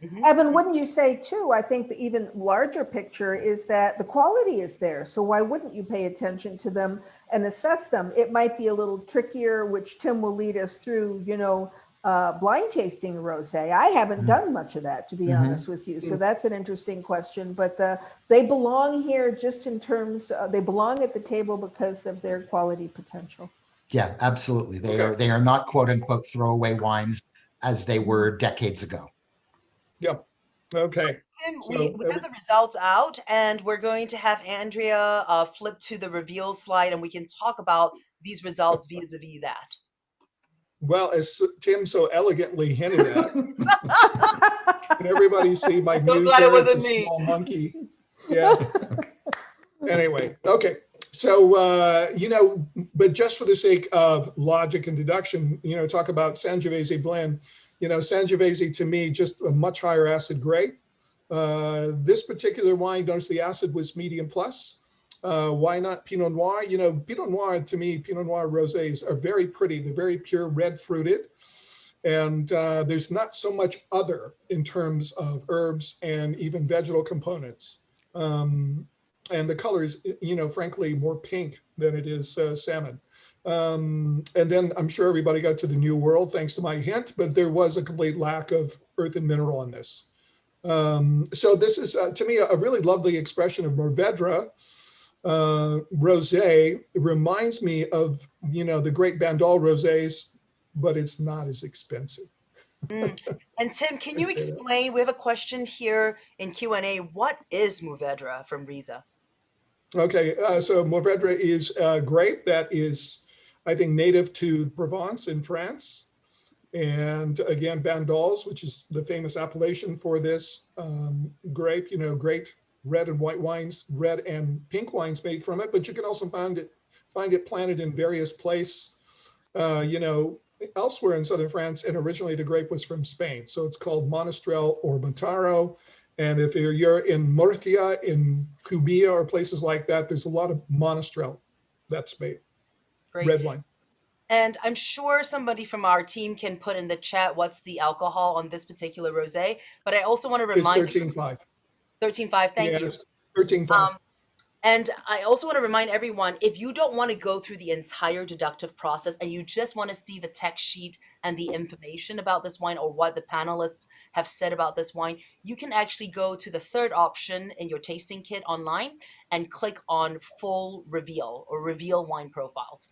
Mhm. Evan, wouldn't you say too, I think the even larger picture is that the quality is there. So why wouldn't you pay attention to them and assess them? It might be a little trickier, which Tim will lead us through, blind tasting rosé. I haven't done much of that, to be honest with you. So that's an interesting question. But they belong here just in terms, they belong at the table because of their quality potential. Yeah, absolutely. They are not quote unquote throwaway wines as they were decades ago. Yeah. Okay. Tim, we So have the results out, and we're going to have Andrea flip to the reveal slide, and we can talk about these results vis-a-vis that. well, as Tim so elegantly hinted at, can everybody see my So muse glad it there? It's a wasn't me. small monkey. Yeah. Anyway, okay. So, but just for the sake of logic and deduction, talk about Sangiovese blend. Sangiovese to me, just a much higher acid grape. This particular wine, notice the acid was medium plus. Why not Pinot Noir? Pinot Noir to me, Pinot Noir rosés are very pretty. They're very pure, red fruited. And there's not so much other in terms of herbs and even vegetal components. And the color is, frankly, more pink than it is salmon. And then I'm sure everybody got to the New World thanks to my hint, but there was a complete lack of earth and mineral in this. So this is, to me, a really lovely expression of Mourvedre rosé. It reminds me of, the great Bandol rosés, but it's not as expensive. And Tim, can I you say that. explain? We have a question here in Q&A. What is Mourvedre from Riza? Okay, so Mourvedre is a grape that is, I think, native to Provence in France. And again, Bandols, which is the famous appellation for this grape, great red and white wines, red and pink wines made from it. But you can also find it planted in various places, elsewhere in southern France. And originally the grape was from Spain. So it's called Monastrell or Montaro. And if you're in Murcia, in Cubia, or places like that, there's a lot of Monastrell that's made, Great. red wine. And I'm sure somebody from our team can put in the chat what's the alcohol on this particular rosé. But I also want to It's remind 13.5. 13.5. Thank you. Yes, 13.5. And I also want to remind everyone, if you don't want to go through the entire deductive process and you just want to see the text sheet and the information about this wine or what the panelists have said about this wine, you can actually go to the third option in your tasting kit online and click on full reveal or reveal wine profiles.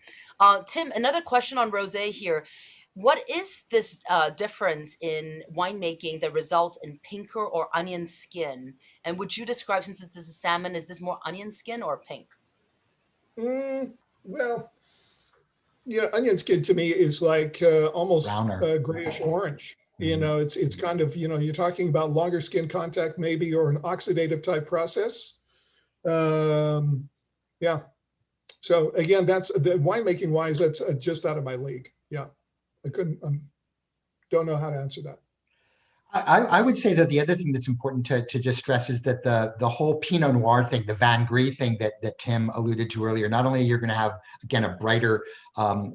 Tim, another question on rosé here. What is this difference in winemaking that results in pinker or onion skin? And would you describe, since this is salmon, is this more onion skin or pink? Well, onion skin to me is like almost Browner. grayish orange. It's kind of, you're talking about longer skin contact maybe, or an oxidative type process. Yeah. So again, that's the winemaking wise, that's just out of my league. Yeah. I don't know how to answer that. I would say that the other thing that's important to just stress is that the whole Pinot Noir thing, the Van Gris thing that Tim alluded to earlier, not only you're going to have, again, a brighter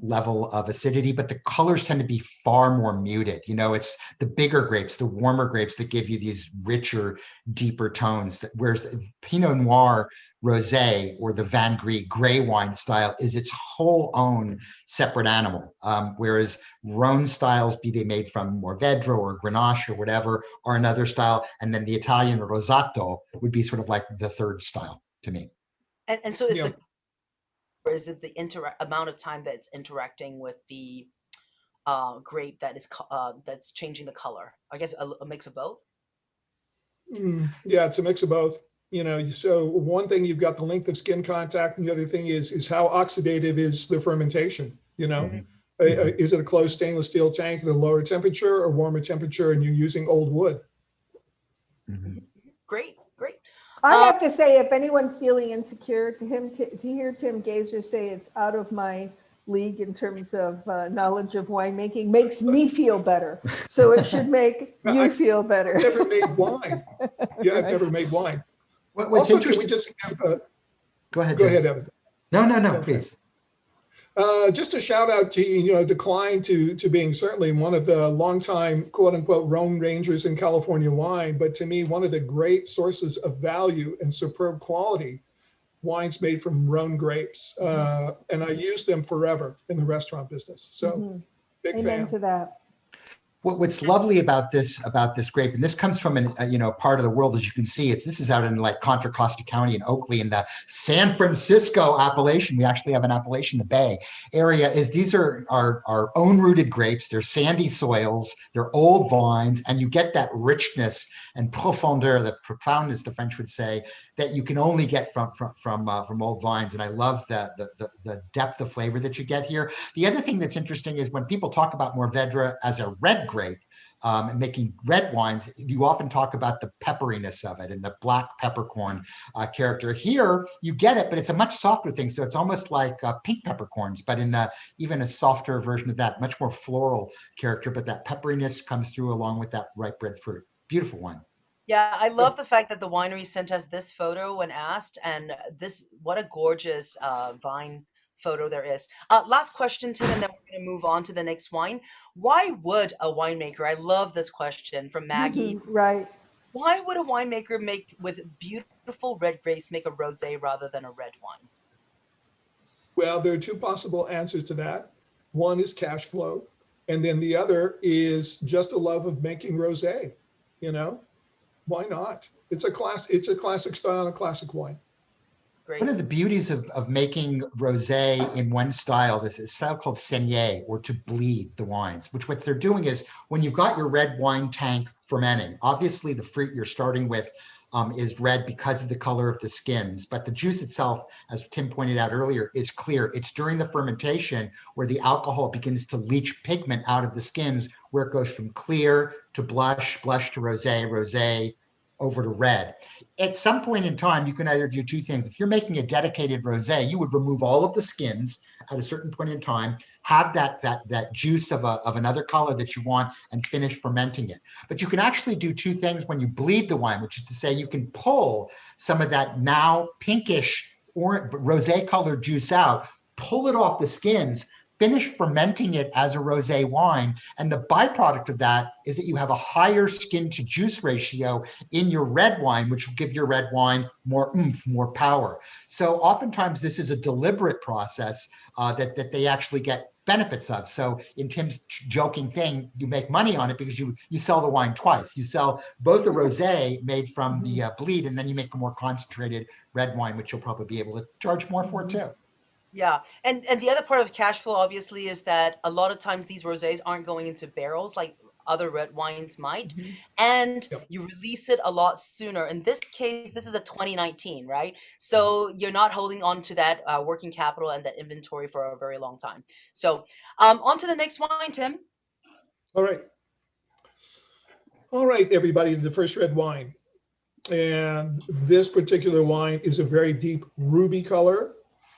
level of acidity, but the colors tend to be far more muted. It's the bigger grapes, the warmer grapes that give you these richer, deeper tones. Whereas Pinot Noir rosé or the Van Gris gray wine style is its whole own separate animal. Whereas Rhone styles, be they made from Mourvedre or Grenache or whatever, are another style. And then the Italian Rosato would be sort of like the third style to me. And so Yeah. is it the amount of time that it's interacting with the grape that is that's changing the color? I guess a mix of both. Yeah, it's a mix of both. So one thing, you've got the length of skin contact, and the other thing is how oxidative is the fermentation. Is it a closed stainless steel tank at a lower temperature or warmer temperature, and you're using old wood? Great, great. I have to say, if anyone's feeling insecure, to hear Tim Gaiser say it's out of my league in terms of knowledge of winemaking makes me feel better. So it should make you feel better. I've never made wine. Yeah, I've never made wine. What's also, interesting? can we just have, Go ahead. Go ahead, Evan. No, Okay. please. Just a shout out to Decline to being certainly one of the longtime quote unquote Rhone Rangers in California wine, but to me one of the great sources of value and superb quality wines made from Rhone grapes, and I use them forever in the restaurant business. So big Amen fan. to that. What's lovely about this grape, and this comes from part of the world, as you can see, this is out in like Contra Costa County in Oakley in the San Francisco appellation. We actually have an appellation, the Bay area. These are our own rooted grapes. They're sandy soils, they're old vines, and you get that richness and profondeur, the profoundness, the French would say, that you can only get from old vines. And I love the depth of flavor that you get here. The other thing that's interesting is when people talk about Mourvedre as a red grape, and making red wines, you often talk about the pepperiness of it and the black peppercorn character. Here, you get it, but it's a much softer thing. So it's almost like pink peppercorns, but in even a softer version of that, much more floral character. But that pepperiness comes through along with that ripe red fruit. Beautiful wine. Yeah, I love the fact that the winery sent us this photo when asked, and what a gorgeous vine photo there is. Last question, Tim, and then we're going to move on to the next wine. Why would a winemaker, I love this question from Maggie. Right. Why would a winemaker with beautiful red grapes make a rosé rather than a red wine? Well, there are two possible answers to that. One is cash flow, and then the other is just a love of making rosé. Why not? It's a classic style and a classic wine. Great. One of the beauties of making rosé in one style, this is a style called saignée, or to bleed the wines, which what they're doing is when you've got your red wine tank fermenting, obviously the fruit you're starting with is red because of the color of the skins, but the juice itself, as Tim pointed out earlier, is clear. It's during the fermentation where the alcohol begins to leach pigment out of the skins, where it goes from clear to blush, blush to rosé, rosé over to red. At some point in time, you can either do two things. If you're making a dedicated rosé, you would remove all of the skins at a certain point in time, have that juice of another color that you want, and finish fermenting it. But you can actually do two things when you bleed the wine, which is to say you can pull some of that now pinkish or rosé colored juice out, pull it off the skins, finish fermenting it as a rosé wine. And the byproduct of that is that you have a higher skin to juice ratio in your red wine, which will give your red wine more oomph, more power. So oftentimes this is a deliberate process that they actually get benefits of. So in Tim's joking thing, you make money on it because you sell the wine twice. You sell both the rosé made from the bleed, and then you make a more concentrated red wine, which you'll probably be able to charge more for too. Yeah, and the other part of cash flow obviously is that a lot of times these rosés aren't going into barrels like other red wines might, and you release it a lot sooner. In this case, this is a 2019, right? So you're not holding on to that working capital and that inventory for a very long time. So on to the next wine, Tim. All right, everybody, the first red wine. And this particular wine is a very deep ruby color.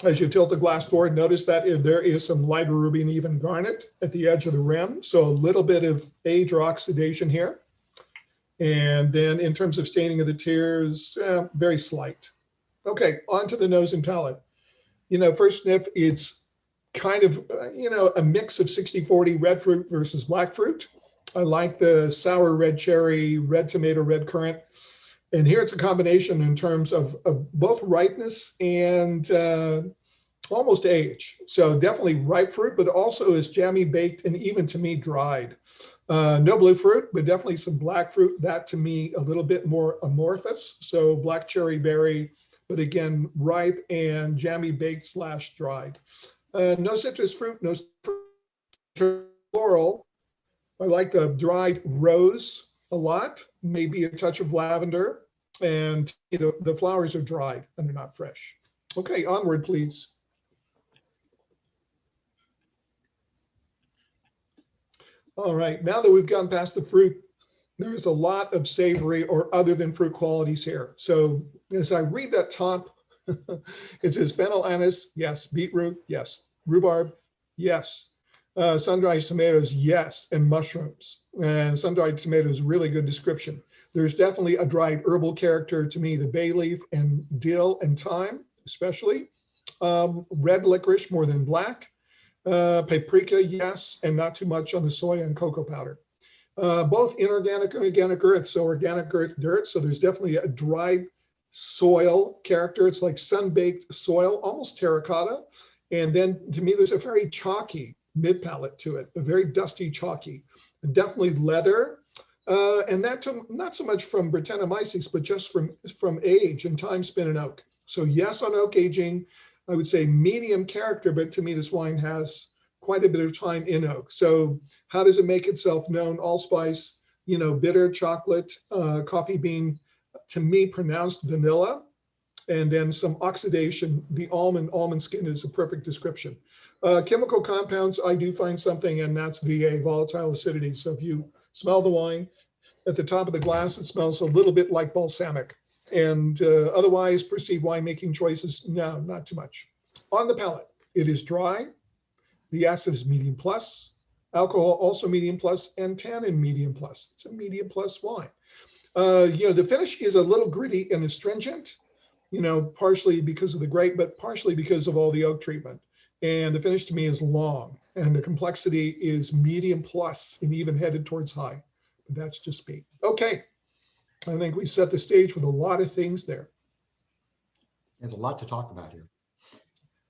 As you tilt the glass forward, notice that there is some lighter ruby and even garnet at the edge of the rim. So a little bit of age or oxidation here. And then in terms of staining of the tears, very slight. Okay, on to the nose and palate. First sniff, it's kind of, a mix of 60-40 red fruit versus black fruit. I like the sour red cherry, red tomato, red currant. And here it's a combination in terms of both ripeness and almost age. So definitely ripe fruit, but also is jammy, baked, and even to me dried. No blue fruit, but definitely some black fruit. That to me a little bit more amorphous. So black cherry berry, but again ripe and jammy, baked / dried. No citrus fruit, no floral. I like the dried rose a lot, maybe a touch of lavender, and the flowers are dried and they're not fresh. Okay, onward, please. All right, now that we've gone past the fruit, there's a lot of savory or other than fruit qualities here. So as I read that top, it says fennel anise, yes. Beetroot, yes. Rhubarb, yes. Sun-dried tomatoes, yes. And mushrooms. And sun-dried tomatoes, really good description. There's definitely a dried herbal character to me, the bay leaf and dill and thyme, especially. Red licorice more than black. Paprika, yes, and not too much on the soy and cocoa powder. Both inorganic and organic earth, so organic earth dirt, so there's definitely a dried soil character. It's like sun-baked soil, almost terracotta. And then to me, there's a very chalky mid-palate to it, a very dusty chalky, and definitely leather. And that not so much from Brettanomyces, but just from age and time spent in oak. So yes, on oak aging, I would say medium character, but to me, this wine has quite a bit of time in oak. So how does it make itself known? Allspice, bitter chocolate, coffee bean, to me, pronounced vanilla, and then some oxidation. The almond skin is a perfect description. Chemical compounds, I do find something, and that's VA, volatile acidity. So if you smell the wine at the top of the glass, it smells a little bit like balsamic. And otherwise, perceived winemaking choices, no, not too much. On the palate, it is dry. The acid is medium plus. Alcohol also medium plus, and tannin medium plus. It's a medium plus wine. The finish is a little gritty and astringent, partially because of the grape, but partially because of all the oak treatment. And the finish to me is long, and the complexity is medium plus and even headed towards high. But that's just me. Okay. I think we set the stage with a lot of things there. There's a lot to talk about here.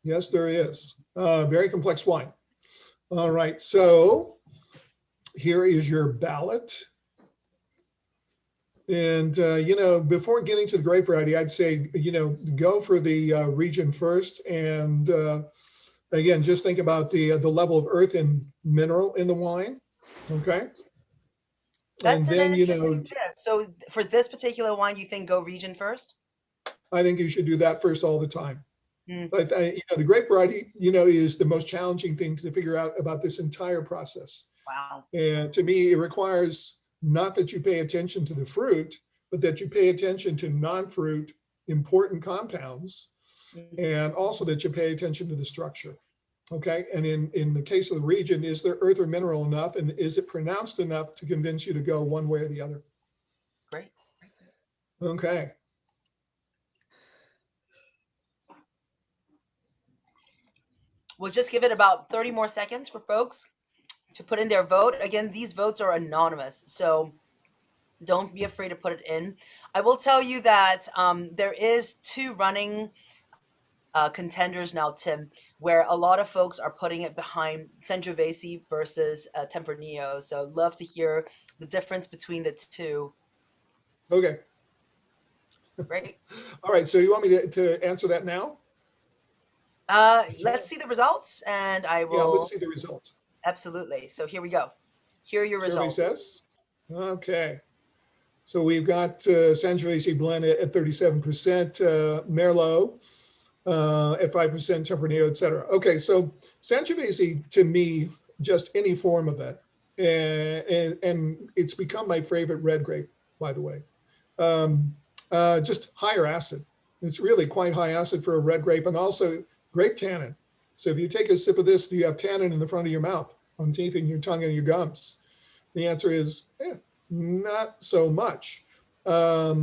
Yes, there is. Very complex wine. All right, so here is your ballot. And, before getting to the grape variety, I'd say, go for the region first. And again, just think about the level of earth and mineral in the wine. Okay. That's and an then, interesting tip. So for this particular wine, you think go region first? I think you should do that first all the time. Mm. But the grape variety, is the most challenging thing to figure out about this entire process. Wow. And to me, it requires not that you pay attention to the fruit, but that you pay attention to non-fruit important compounds, and also that you pay attention to the structure. Okay. And in the case of the region, is there earth or mineral enough, and is it pronounced enough to convince you to go one way or the other? Great. Okay. We'll just give it about 30 more seconds for folks to put in their vote. Again, these votes are anonymous, so don't be afraid to put it in. I will tell you that there is 2 running contenders now, Tim, where a lot of folks are putting it behind Sangiovese versus Tempranillo. So love to hear the difference between the 2. Okay. Great. All right. So you want me to answer that now? Let's see the results, and I will. Yeah, let's see the results. Absolutely. So here we go. Here are your Survey results. says. Okay. So we've got Sangiovese blend at 37%, Merlot at 5%, Tempranillo, et cetera. Okay, so Sangiovese, to me, just any form of it, and it's become my favorite red grape, by the way. Just higher acid. It's really quite high acid for a red grape, and also grape tannin. So if you take a sip of this, do you have tannin in the front of your mouth, on teeth, and your tongue, and your gums? The answer is not so much. All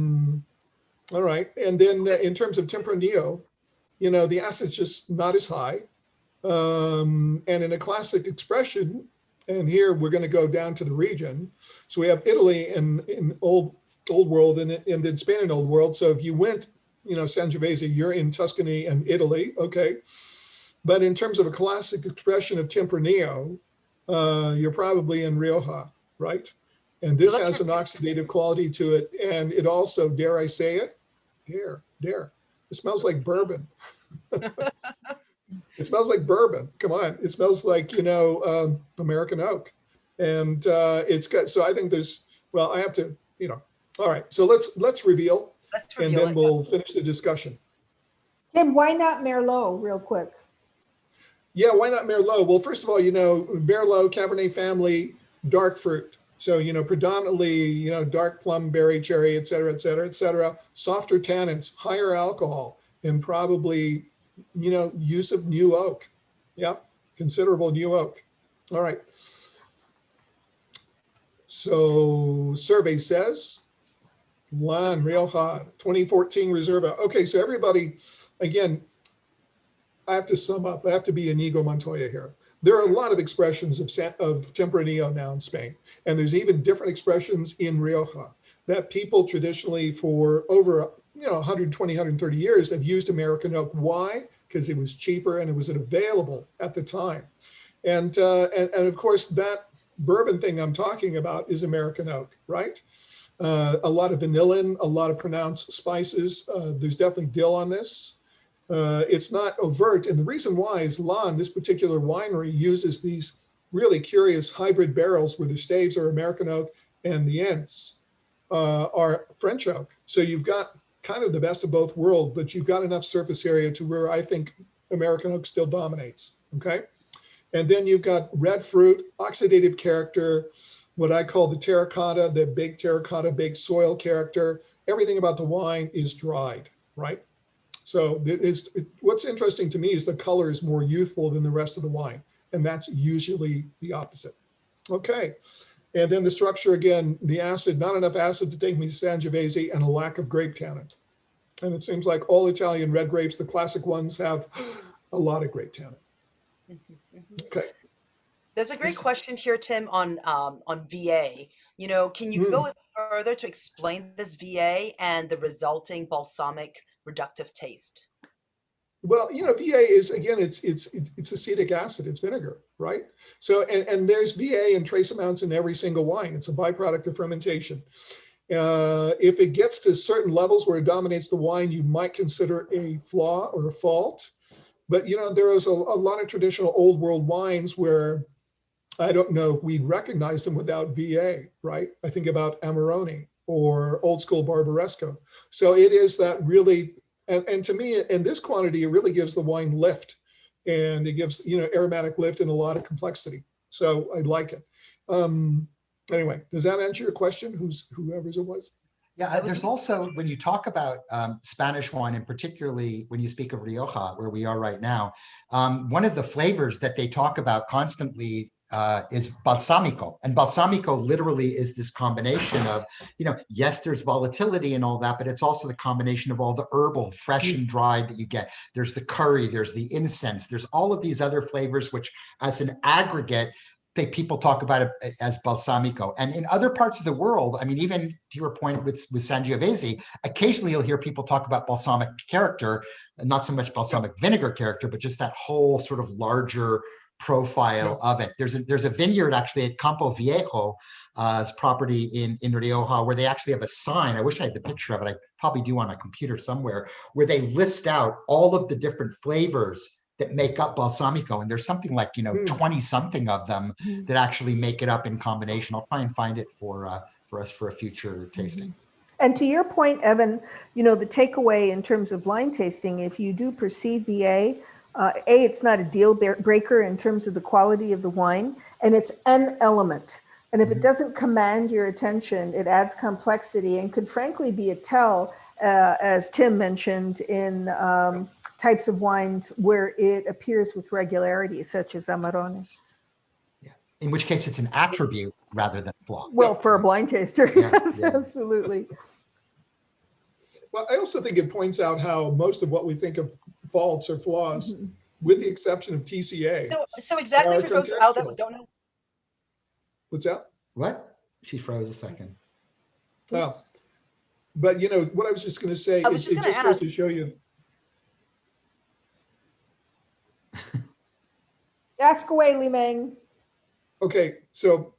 right. And then in terms of Tempranillo, the acid's just not as high. And in a classic expression, and here we're going to go down to the region. So we have Italy in old Old World and then Spain and Old World. So if you went, Sangiovese, you're in Tuscany and Italy, okay. But in terms of a classic expression of Tempranillo, you're probably in Rioja, right? And So this has an oxidative quality to it. And it also, dare I say it? Dare. It smells like bourbon. It smells like bourbon. Come on. It smells like, American oak. And it's got, so I think there's, well, I have to, all right. So let's reveal, and then we'll finish the discussion. Tim, why not Merlot real quick? Yeah, why not Merlot? Well, first of all, Merlot, Cabernet family, dark fruit. So, predominantly, dark plum, berry, cherry, et cetera, et cetera, et cetera. Softer tannins, higher alcohol, and probably, use of new oak. Yep, considerable new oak. All right. So survey says, Juan Rioja, 2014 Reserva. Okay, so everybody, again, I have to sum up. I have to be Inigo Montoya here. There are a lot of expressions of Tempranillo now in Spain, and there's even different expressions in Rioja that people traditionally for over 120, 130 years have used American oak. Why? Because it was cheaper and it was available at the time. And of course, that bourbon thing I'm talking about is American oak, right? A lot of vanillin, a lot of pronounced spices. There's definitely dill on this. It's not overt. And the reason why is Lan, this particular winery, uses these really curious hybrid barrels where the staves are American oak and the ends are French oak. So you've got kind of the best of both worlds, but you've got enough surface area to where I think American oak still dominates, okay? And then you've got red fruit, oxidative character, what I call the terracotta, the big terracotta, big soil character. Everything about the wine is dried, right? So what's interesting to me is the color is more youthful than the rest of the wine, and that's usually the opposite. Okay, and then the structure again, the acid, not enough acid to take me to Sangiovese, and a lack of grape tannin. And it seems like all Italian red grapes, the classic ones, have a lot of grape tannin. Okay. There's a great question here, Tim, on VA. Can you go further to explain this VA and the resulting balsamic reductive taste? Well, VA is, again, it's acetic acid, it's vinegar, right? So, and there's VA in trace amounts in every single wine. It's a byproduct of fermentation. If it gets to certain levels where it dominates the wine, you might consider a flaw or a fault. But, there is a lot of traditional old world wines where I don't know if we'd recognize them without VA, right? I think about Amarone or old school Barbaresco. So it is that really, and to me, in this quantity, it really gives the wine lift, and it gives, aromatic lift and a lot of complexity. So I like it. Anyway, does that answer your question? Whoever's it was? Yeah, there's also, when you talk about Spanish wine, and particularly when you speak of Rioja, where we are right now, one of the flavors that they talk about constantly is balsamico. And balsamico literally is this combination of, yes, there's volatility and all that, but it's also the combination of all the herbal, fresh and dried that you get. There's the curry, there's the incense, there's all of these other flavors, which as an aggregate, people talk about it as balsamico. And in other parts of the world, I mean, even to your point with Sangiovese, occasionally you'll hear people talk about balsamic character, not so much balsamic vinegar character, but just that whole sort of larger profile of it. There's a vineyard actually at Campo Viejo, property in Rioja, where they actually have a sign. I wish I had the picture of it. I probably do on a computer somewhere, where they list out all of the different flavors that make up balsamico, and there's something like 20 something of them that actually make it up in combination. I'll try and find it for us for a future tasting. And to your point, Evan, the takeaway in terms of blind tasting, if you do perceive VA, it's not a deal breaker in terms of the quality of the wine, and it's an element. And if it doesn't command your attention, it adds complexity and could frankly be a tell, as Tim mentioned, in types of wines where it appears with regularity, such as Amarone. Yeah. In which case it's an attribute rather than a flaw. Well, for a blind taster, yes, yeah. Absolutely. Well, I also think it points out how most of what we think of faults or flaws, with the exception of TCA. So exactly for folks out there who don't know. What's that? What? She froze a second. Oh, But you know what I was just going to say, I was just it going to just goes ask. to show you. Ask away, Li Meng. Okay, so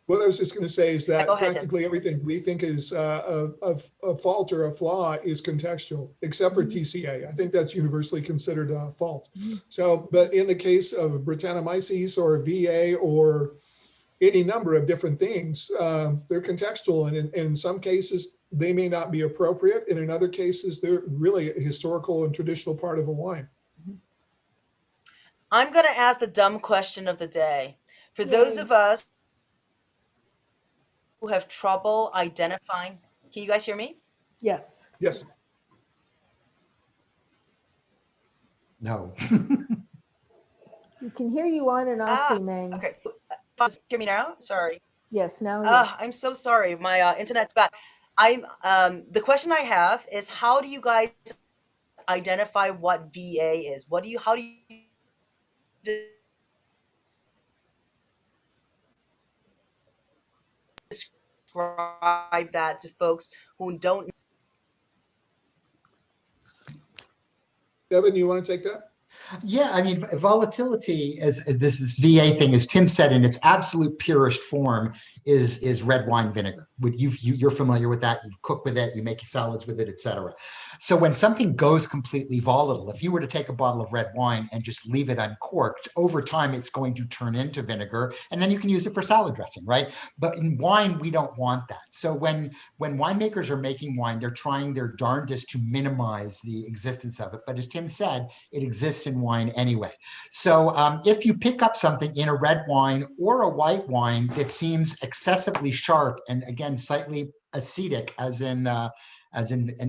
what I was just going to say is Yeah, go that ahead, Tim. practically everything we think is a fault or a flaw is contextual, except for TCA. I think that's universally considered a fault. So, but in the case of Brettanomyces or VA or any number of different things, they're contextual, and in some cases they may not be appropriate, and in other cases they're really a historical and traditional part of a wine. I'm going to ask the dumb question of the day. For those Yay. of us who have trouble identifying, can you guys hear me? Yes. Yes. No. You can hear you on and off, Ah, Li Meng. okay. Hear me now? Sorry. Yes, now yes. I'm so sorry. My internet's bad. The question I have is, how do you guys identify what VA is? How do you describe that to folks who don't? Evan, you want to take that? Yeah, I mean, volatility, as this VA thing, as Tim said, in its absolute purest form, is red wine vinegar. You're familiar with that. You cook with it, you make salads with it, etc. So when something goes completely volatile, if you were to take a bottle of red wine and just leave it uncorked, over time it's going to turn into vinegar, and then you can use it for salad dressing, right? But in wine, we don't want that. So when winemakers are making wine, they're trying their darndest to minimize the existence of it. But as Tim said, it exists in wine anyway. So if you pick up something in a red wine or a white wine that seems excessively sharp and again slightly acetic, as in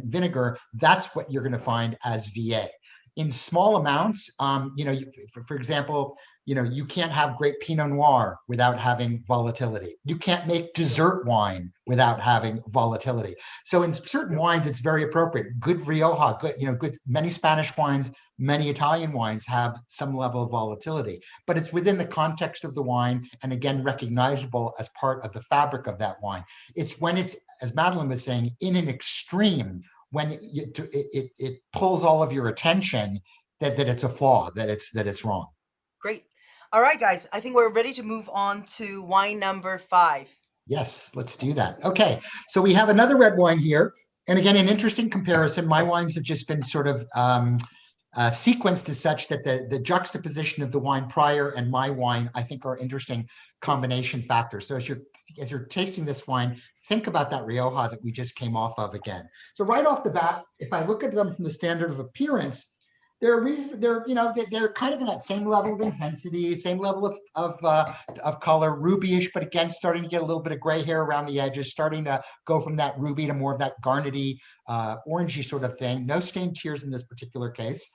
vinegar, that's what you're going to find as VA. In small amounts, for example, you can't have great Pinot Noir without having volatility. You can't make dessert wine without having volatility. So in certain wines, it's very appropriate. Good Rioja, good many Spanish wines, many Italian wines have some level of volatility, but it's within the context of the wine, and again, recognizable as part of the fabric of that wine. It's when it's, as Madeline was saying, in an extreme, when it pulls all of your attention, that it's a flaw, that it's wrong. Great. All right, guys. I think we're ready to move on to wine number 5. Yes, let's do that. Okay, so we have another red wine here. And again, an interesting comparison. My wines have just been sort of sequenced as such that the juxtaposition of the wine prior and my wine, I think, are interesting combination factors. So as you're tasting this wine, think about that Rioja that we just came off of again. So right off the bat, if I look at them from the standard of appearance, they're kind of in that same level of intensity, same level of color, ruby-ish, but again, starting to get a little bit of gray hair around the edges, starting to go from that ruby to more of that garnety, orangey sort of thing. No stained tears in this particular case.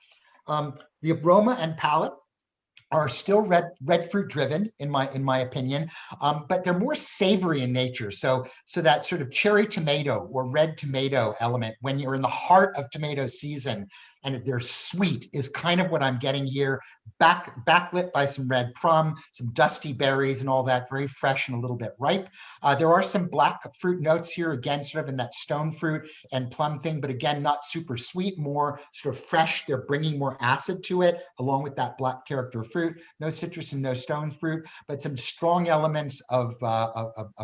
The aroma and palate are still red fruit driven in my opinion, but they're more savory in nature. So that sort of cherry tomato or red tomato element when you're in the heart of tomato season and they're sweet is kind of what I'm getting here. Backlit by some red plum, some dusty berries and all that, very fresh and a little bit ripe. There are some black fruit notes here, again, sort of in that stone fruit and plum thing, but again, not super sweet, more sort of fresh. They're bringing more acid to it, along with that black character fruit. No citrus and no stone fruit, but some strong elements of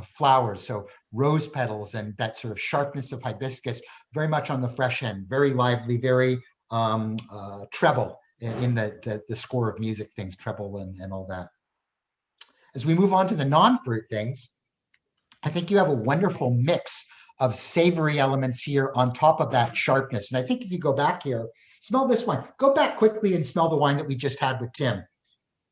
flowers. So rose petals and that sort of sharpness of hibiscus, very much on the fresh end, very lively, very treble in the score of music things, treble and all that. As we move on to the non-fruit things, I think you have a wonderful mix of savory elements here on top of that sharpness. And I think if you go back here, smell this wine. Go back quickly and smell the wine that we just had with Tim.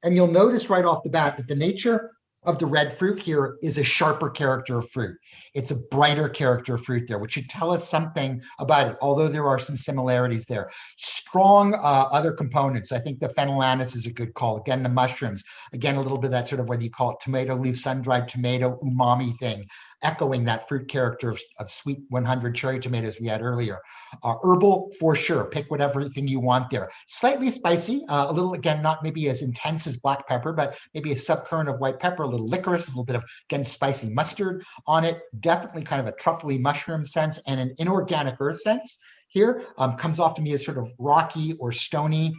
And you'll notice right off the bat that the nature of the red fruit here is a sharper character of fruit. It's a brighter character of fruit there, which should tell us something about it, although there are some similarities there. Strong other components. I think the phenylanis is a good call. Again, the mushrooms. Again, a little bit of that sort of, whether you call it tomato leaf, sun-dried tomato, umami thing. echoing that fruit character of sweet 100 cherry tomatoes we had earlier. Herbal for sure, pick whatever thing you want there. Slightly spicy, a little, again, not maybe as intense as black pepper, but maybe a subcurrent of white pepper, a little licorice, a little bit of, again, spicy mustard on it. Definitely kind of a truffly mushroom sense and an inorganic earth sense here. Comes off to me as sort of rocky or stony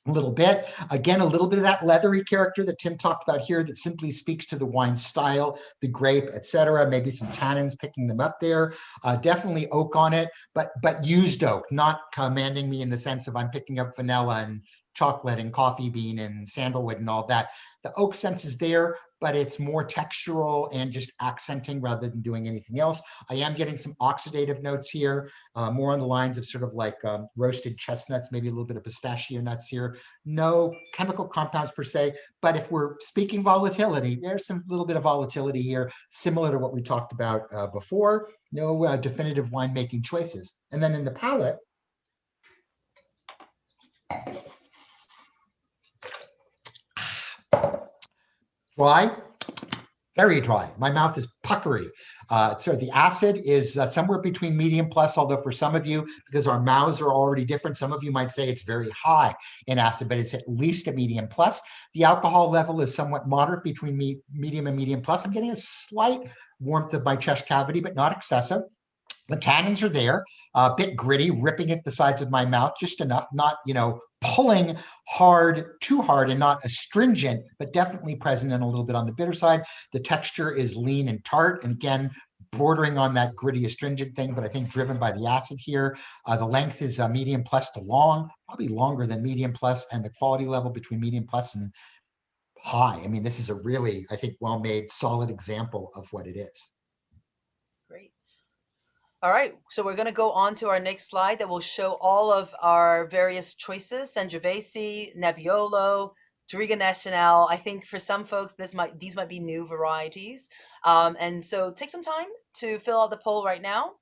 a little bit. Again, a little bit of that leathery character that Tim talked about here that simply speaks to the wine style, the grape, etc. Maybe some tannins picking them up there. Definitely oak on it, but used oak, not commanding me in the sense of I'm picking up vanilla and chocolate and coffee bean and sandalwood and all that. The oak sense is there, but it's more textural and just accenting rather than doing anything else. I am getting some oxidative notes here, more on the lines of sort of like roasted chestnuts, maybe a little bit of pistachio nuts here. No chemical compounds per se, but if we're speaking volatility, there's some little bit of volatility here, similar to what we talked about before. No definitive winemaking choices. And then in the palate, dry, very dry. My mouth is puckery. So the acid is somewhere between medium plus, although for some of you, because our mouths are already different, some of you might say it's very high in acid, but it's at least a medium plus. The alcohol level is somewhat moderate between medium and medium plus. I'm getting a slight warmth of my chest cavity, but not excessive. The tannins are there, a bit gritty, ripping at the sides of my mouth, just enough, not, pulling hard, too hard, and not astringent, but definitely present and a little bit on the bitter side. The texture is lean and tart, and again, bordering on that gritty astringent thing, but I think driven by the acid here. The length is medium plus to long, probably longer than medium plus, and the quality level between medium plus and high. I mean, this is a really, I think, well-made, solid example of what it is. Great. All right, so we're going to go on to our next slide that will show all of our various choices: Sangiovese, Nebbiolo, Touriga Nacional. I think for some folks, these might be new varieties. And so take some time to fill out the poll right now.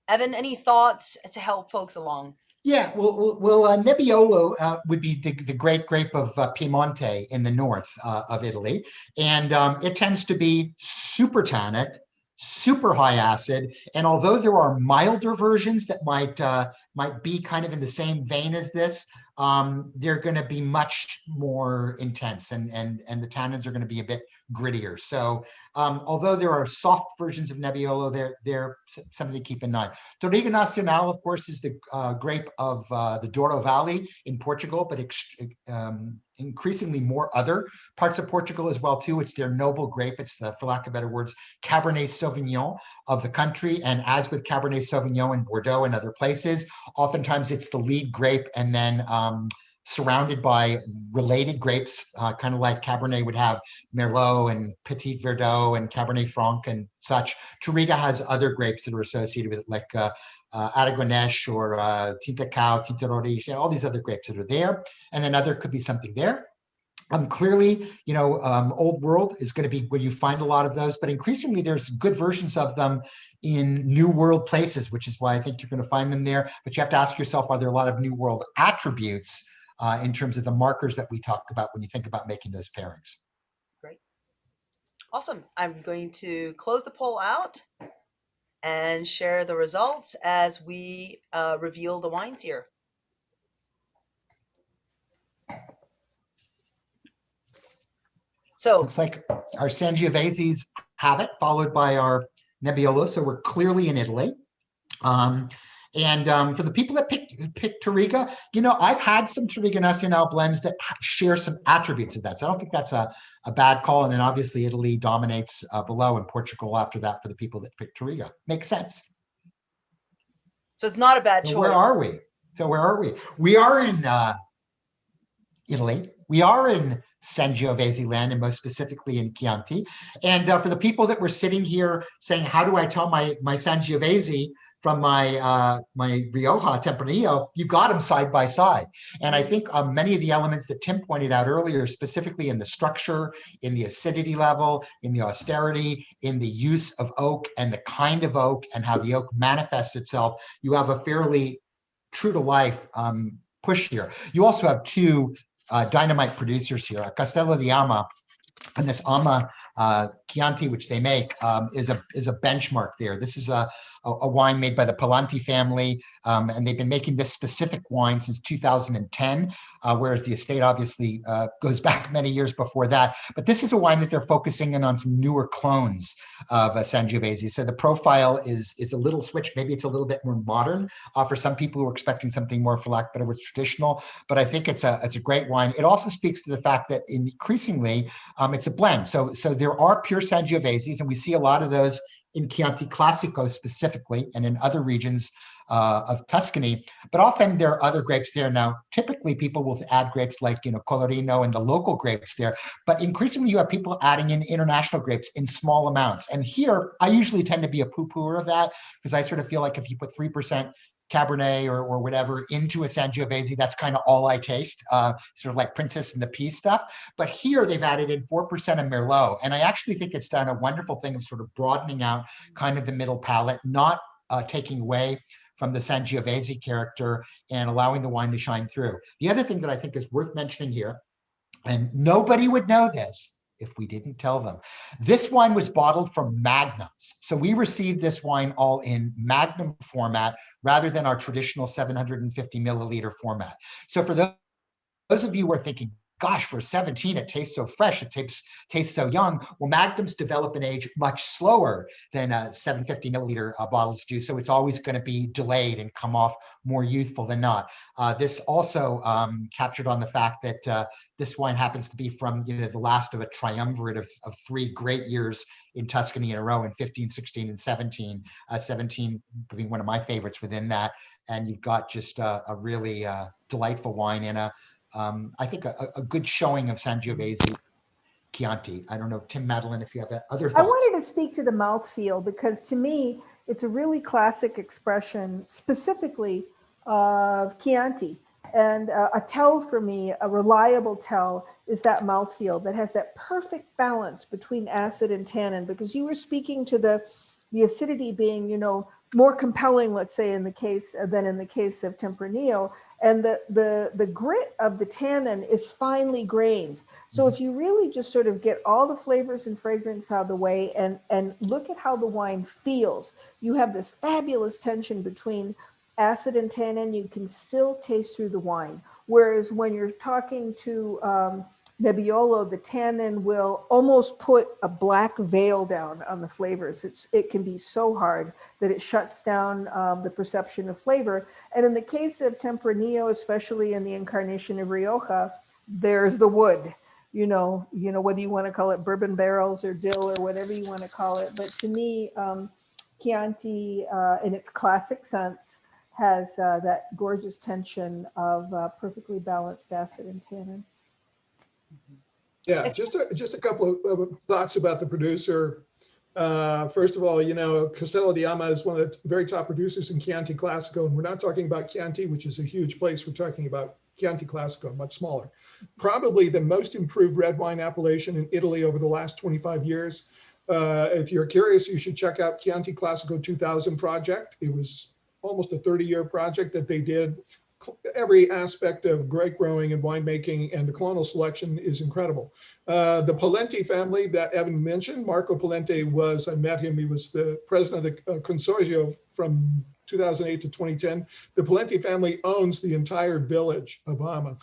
Evan, any thoughts to help folks along? Yeah, well, Nebbiolo would be the great grape of Piemonte in the north of Italy. And it tends to be super tannic, super high acid. And although there are milder versions that might be kind of in the same vein as this, they're going to be much more intense, and the tannins are going to be a bit grittier. So although there are soft versions of Nebbiolo, they're something to keep in mind. Touriga Nacional, of course, is the grape of the Douro Valley in Portugal, but increasingly more other parts of Portugal as well too. It's their noble grape. It's the, for lack of better words, Cabernet Sauvignon of the country. And as with Cabernet Sauvignon in Bordeaux and other places, oftentimes it's the lead grape, and then surrounded by related grapes, kind of like Cabernet would have Merlot and Petit Verdot and Cabernet Franc and such. Touriga has other grapes that are associated with it, like Aragonés or Tinta Cao, Tinta Roriz, all these other grapes that are there. And then other could be something there. Clearly, Old World is going to be where you find a lot of those, but increasingly there's good versions of them in New World places, which is why I think you're going to find them there. But you have to ask yourself, are there a lot of New World attributes in terms of the markers that we talked about when you think about making those pairings? Great. Awesome. I'm going to close the poll out and share the results as we reveal the wines here. So looks like our Sangioveses have it, followed by our Nebbiolo. So we're clearly in Italy. And for the people that pick Touriga, I've had some Touriga Nacional blends that share some attributes of that. So I don't think that's a bad call. And then obviously Italy dominates below, and Portugal after that for the people that pick Touriga. Makes sense. So it's not a bad choice. Where are we? We are in Italy. We are in Sangiovese land, and most specifically in Chianti. And for the people that were sitting here saying, how do I tell my Sangiovese from my Rioja Tempranillo, you got them side by side. And I think many of the elements that Tim pointed out earlier, specifically in the structure, in the acidity level, in the austerity, in the use of oak and the kind of oak and how the oak manifests itself, you have a fairly true to life push here. You also have two dynamite producers here, Castello di Ama and this Ama Chianti, which they make, is a benchmark there. This is a wine made by the Pallanti family, and they've been making this specific wine since 2010, whereas the estate obviously goes back many years before that. But this is a wine that they're focusing in on some newer clones of Sangiovese. So the profile is a little switch. Maybe it's a little bit more modern for some people who are expecting something more, for lack of better words, traditional. But I think it's a great wine. It also speaks to the fact that increasingly it's a blend. So there are pure Sangioveses, and we see a lot of those in Chianti Classico specifically, and in other regions of Tuscany, but often there are other grapes there. Now, typically people will add grapes like, Colorino and the local grapes there, but increasingly you have people adding in international grapes in small amounts. And here, I usually tend to be a poo-pooer of that, because I sort of feel like if you put 3% Cabernet or whatever into a Sangiovese, that's kind of all I taste, sort of like Princess and the Pea stuff. But here they've added in 4% of Merlot. And I actually think it's done a wonderful thing of sort of broadening out kind of the middle palate, not taking away from the Sangiovese character and allowing the wine to shine through. The other thing that I think is worth mentioning here, and nobody would know this if we didn't tell them, this wine was bottled from magnums. So we received this wine all in magnum format rather than our traditional 750 milliliter format. So for those of you who are thinking, gosh, for 17, it tastes so fresh, it tastes so young. Well, magnums develop and age much slower than 750 milliliter bottles do. So it's always going to be delayed and come off more youthful than not. This also captured on the fact that this wine happens to be from the last of a triumvirate of 3 great years in Tuscany in a row in 15, 16, and 17. 17 being one of my favorites within that. And you've got just a really delightful wine in I think a good showing of Sangiovese Chianti. I don't know, Tim, Madeline, if you have other thoughts. I wanted to speak to the mouthfeel, because to me, it's a really classic expression specifically of Chianti. And a tell for me, a reliable tell, is that mouthfeel that has that perfect balance between acid and tannin, because you were speaking to the acidity being, more compelling, let's say, in the case than in the case of Tempranillo, and the grit of the tannin is finely grained. So if you really just sort of get all the flavors and fragrance out of the way and look at how the wine feels, you have this fabulous tension between acid and tannin. You can still taste through the wine. Whereas when you're talking to Nebbiolo, the tannin will almost put a black veil down on the flavors. It can be so hard that it shuts down the perception of flavor. And in the case of Tempranillo, especially in the incarnation of Rioja, there's the wood. Whether you want to call it bourbon barrels or dill or whatever you want to call it. But to me, Chianti, in its classic sense, has that gorgeous tension of perfectly balanced acid and tannin. Yeah, just a couple of thoughts about the producer. First of all, Castello di Ama is one of the very top producers in Chianti Classico, and we're not talking about Chianti, which is a huge place. We're talking about Chianti Classico, much smaller. Probably the most improved red wine appellation in Italy over the last 25 years. If you're curious, you should check out Chianti Classico 2000 project. It was almost a 30-year project that they did. Every aspect of grape growing and winemaking and the clonal selection is incredible. The Palenti family that Evan mentioned, Marco Palenti I met him, he was the president of the Consorzio from 2008 to 2010. The Palenti family owns the entire village of Ama.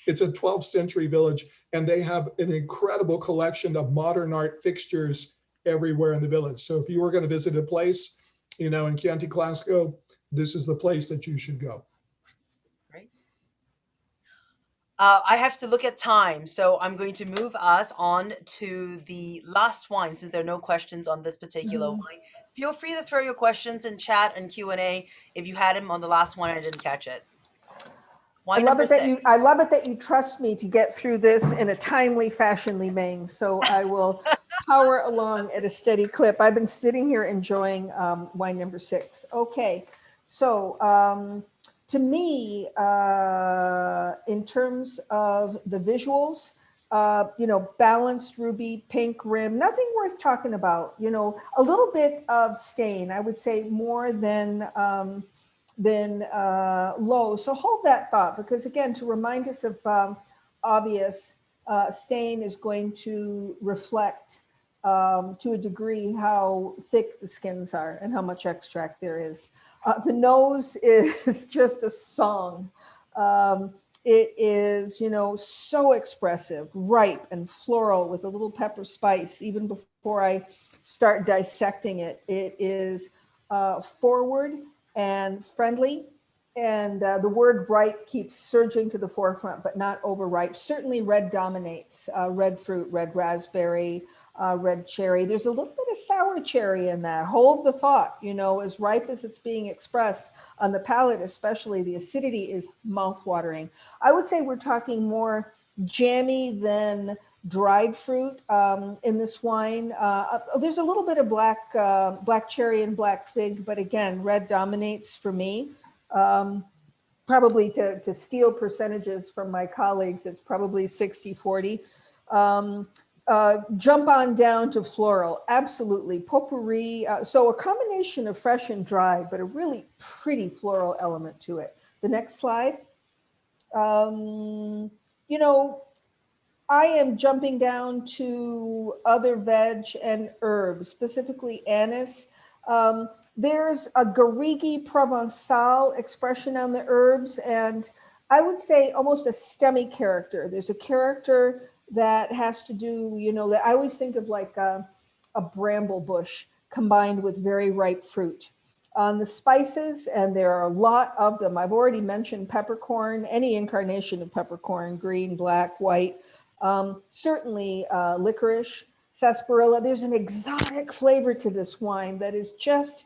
It's a 12th century village, and they have an incredible collection of modern art fixtures everywhere in the village. So if you were going to visit a place, in Chianti Classico, this is the place that you should go. I have to look at time, so I'm going to move us on to the last wine, since there are no questions on this particular wine. Feel free to throw your questions in chat and Q&A if you had him on the last one and I didn't catch it. Wine I love it that you trust me to get through this in a timely fashion, Li Meng. So I will power along at a steady clip. I've been sitting here enjoying wine number 6. Okay, so to me, in terms of the visuals, balanced ruby, pink rim, nothing worth talking about. A little bit of stain, I would say more than low. So hold that thought, because again, to remind us of obvious, stain is going to reflect to a degree how thick the skins are and how much extract there is. The nose is just a song. It is, so expressive, ripe and floral with a little pepper spice. Even before I start dissecting it, it is forward and friendly. And the word ripe keeps surging to the forefront, but not overripe. Certainly red dominates, red fruit, red raspberry, red cherry. There's a little bit of sour cherry in that. Hold the thought, as ripe as it's being expressed on the palate, especially the acidity is mouth-watering. I would say we're talking more jammy than dried fruit in this wine. There's a little bit of black cherry and black fig, but again, red dominates for me. Probably to steal percentages from my colleagues, it's probably 60-40. Jump on down to floral, absolutely. Potpourri, so a combination of fresh and dry, but a really pretty floral element to it. The next slide. I am jumping down to other veg and herbs, specifically anise. There's a Garrigue Provençal expression on the herbs, and I would say almost a stemmy character. There's a character that has to do, that I always think of like a bramble bush combined with very ripe fruit. On the spices, and there are a lot of them. I've already mentioned peppercorn, any incarnation of peppercorn, green, black, white. Certainly licorice, sarsaparilla. There's an exotic flavor to this wine that is just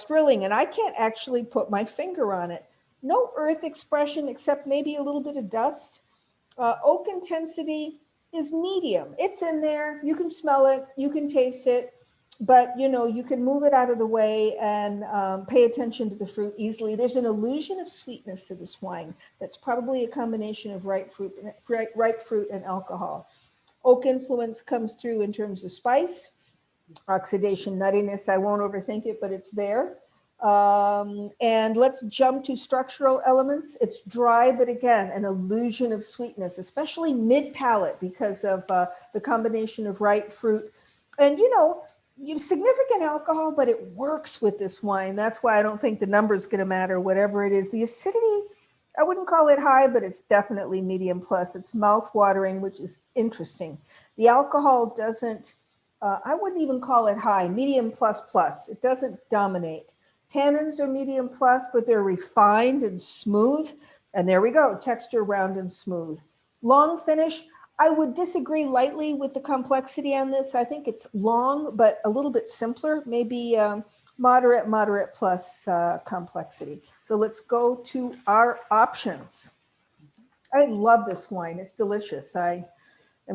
thrilling, and I can't actually put my finger on it. No earth expression except maybe a little bit of dust. Oak intensity is medium. It's in there. You can smell it. You can taste it. But, you can move it out of the way and pay attention to the fruit easily. There's an illusion of sweetness to this wine that's probably a combination of ripe fruit and alcohol. Oak influence comes through in terms of spice. Oxidation, nuttiness, I won't overthink it, but it's there. And let's jump to structural elements. It's dry, but again, an illusion of sweetness, especially mid-palate because of the combination of ripe fruit. And, significant alcohol, but it works with this wine. That's why I don't think the number is going to matter, whatever it is. The acidity, I wouldn't call it high, but it's definitely medium plus. It's mouth-watering, which is interesting. The alcohol doesn't, I wouldn't even call it high, medium plus plus. It doesn't dominate. Tannins are medium plus, but they're refined and smooth. And there we go, texture round and smooth. Long finish, I would disagree lightly with the complexity on this. I think it's long, but a little bit simpler, maybe moderate plus complexity. So let's go to our options. I love this wine, it's delicious. I'm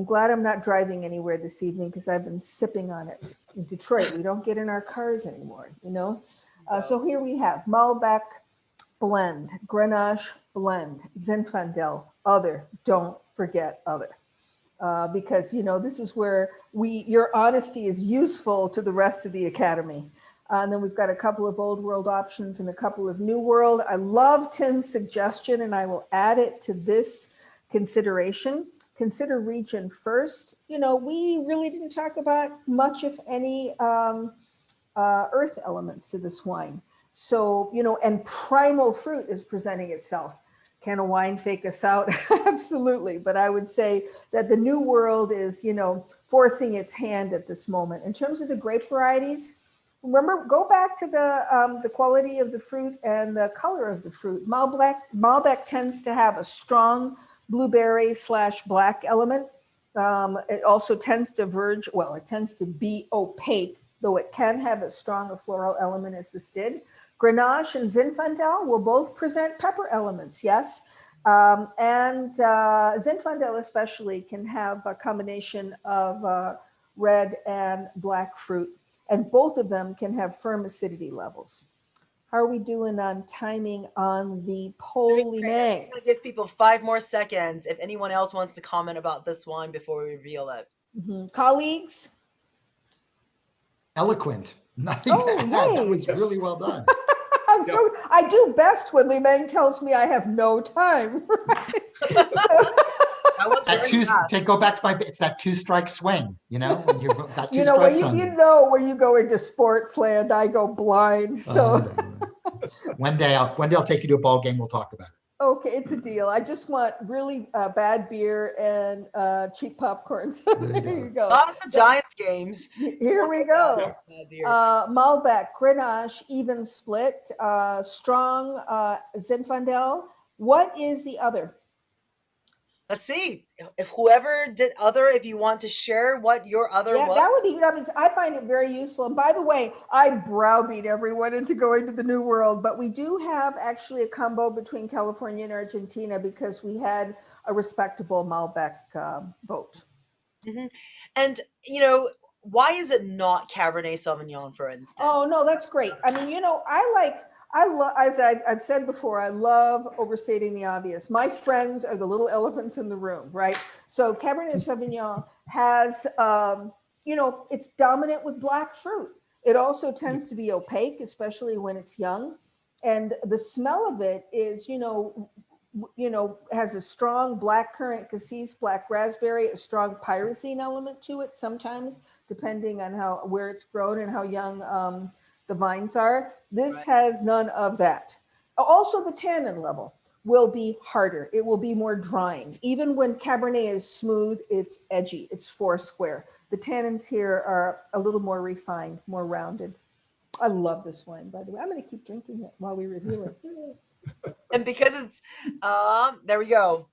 glad I'm not driving anywhere this evening because I've been sipping on it. In Detroit, we don't get in our cars anymore, So here we have Malbec blend, Grenache blend, Zinfandel, other, don't forget other. Because, this is where your honesty is useful to the rest of the academy. And then we've got a couple of old world options and a couple of new world. I love Tim's suggestion, and I will add it to this consideration. Consider region first. We really didn't talk about much, if any, earth elements to this wine. So, and primal fruit is presenting itself. Can a wine fake us out? Absolutely. But I would say that the new world is, forcing its hand at this moment. In terms of the grape varieties, remember, go back to the quality of the fruit and the color of the fruit. Malbec tends to have a strong blueberry/black element. It also tends to verge, it tends to be opaque, though it can have as strong a floral element as this did. Grenache and Zinfandel will both present pepper elements, yes. And Zinfandel especially can have a combination of red and black fruit, and both of them can have firm acidity levels. How are we doing on timing on the Poly-Mang? I'm going to give people 5 more seconds if anyone else wants to comment about this wine before we reveal it. Mm-hmm. Colleagues? Eloquent. Nothing to add. That was really well done. So I do best when Li-Meng tells me I have no time. That was That very two, fast. go back to it's that two-strike swing, when you've got two You know, when strikes on you you. know, when you go into sports land, I go blind. So, One day I'll take you to a ball game. We'll talk about it. okay, it's a deal. I just want really bad beer and cheap popcorn. So there you go. Not at the So Giants games. here we go. Dear. Malbec, Grenache, even split, strong, Zinfandel. What is the other? Let's see if whoever did other, if you want to share what your other Yeah, was. that would be good. I mean, I find it very useful. And by the way, I browbeat everyone into going to the New World, but we do have actually a combo between California and Argentina because we had a respectable Malbec vote. Mhm. And why is it not Cabernet Sauvignon, for instance? Oh no, that's great. I mean, I love, as I've said before, I love overstating the obvious. My friends are the little elephants in the room, right? So Cabernet Sauvignon has, it's dominant with black fruit. It also tends to be opaque, especially when it's young. And the smell of it is, has a strong black currant cassis, black raspberry, a strong pyrazine element to it sometimes, depending on where it's grown and how young the vines are. This has none of that. Also, the tannin level will be harder. It will be more drying. Even when Cabernet is smooth, it's edgy, it's foursquare. The tannins here are a little more refined, more rounded. I love this wine, by the way. I'm going to keep drinking it while we review it. And because it's, there we go.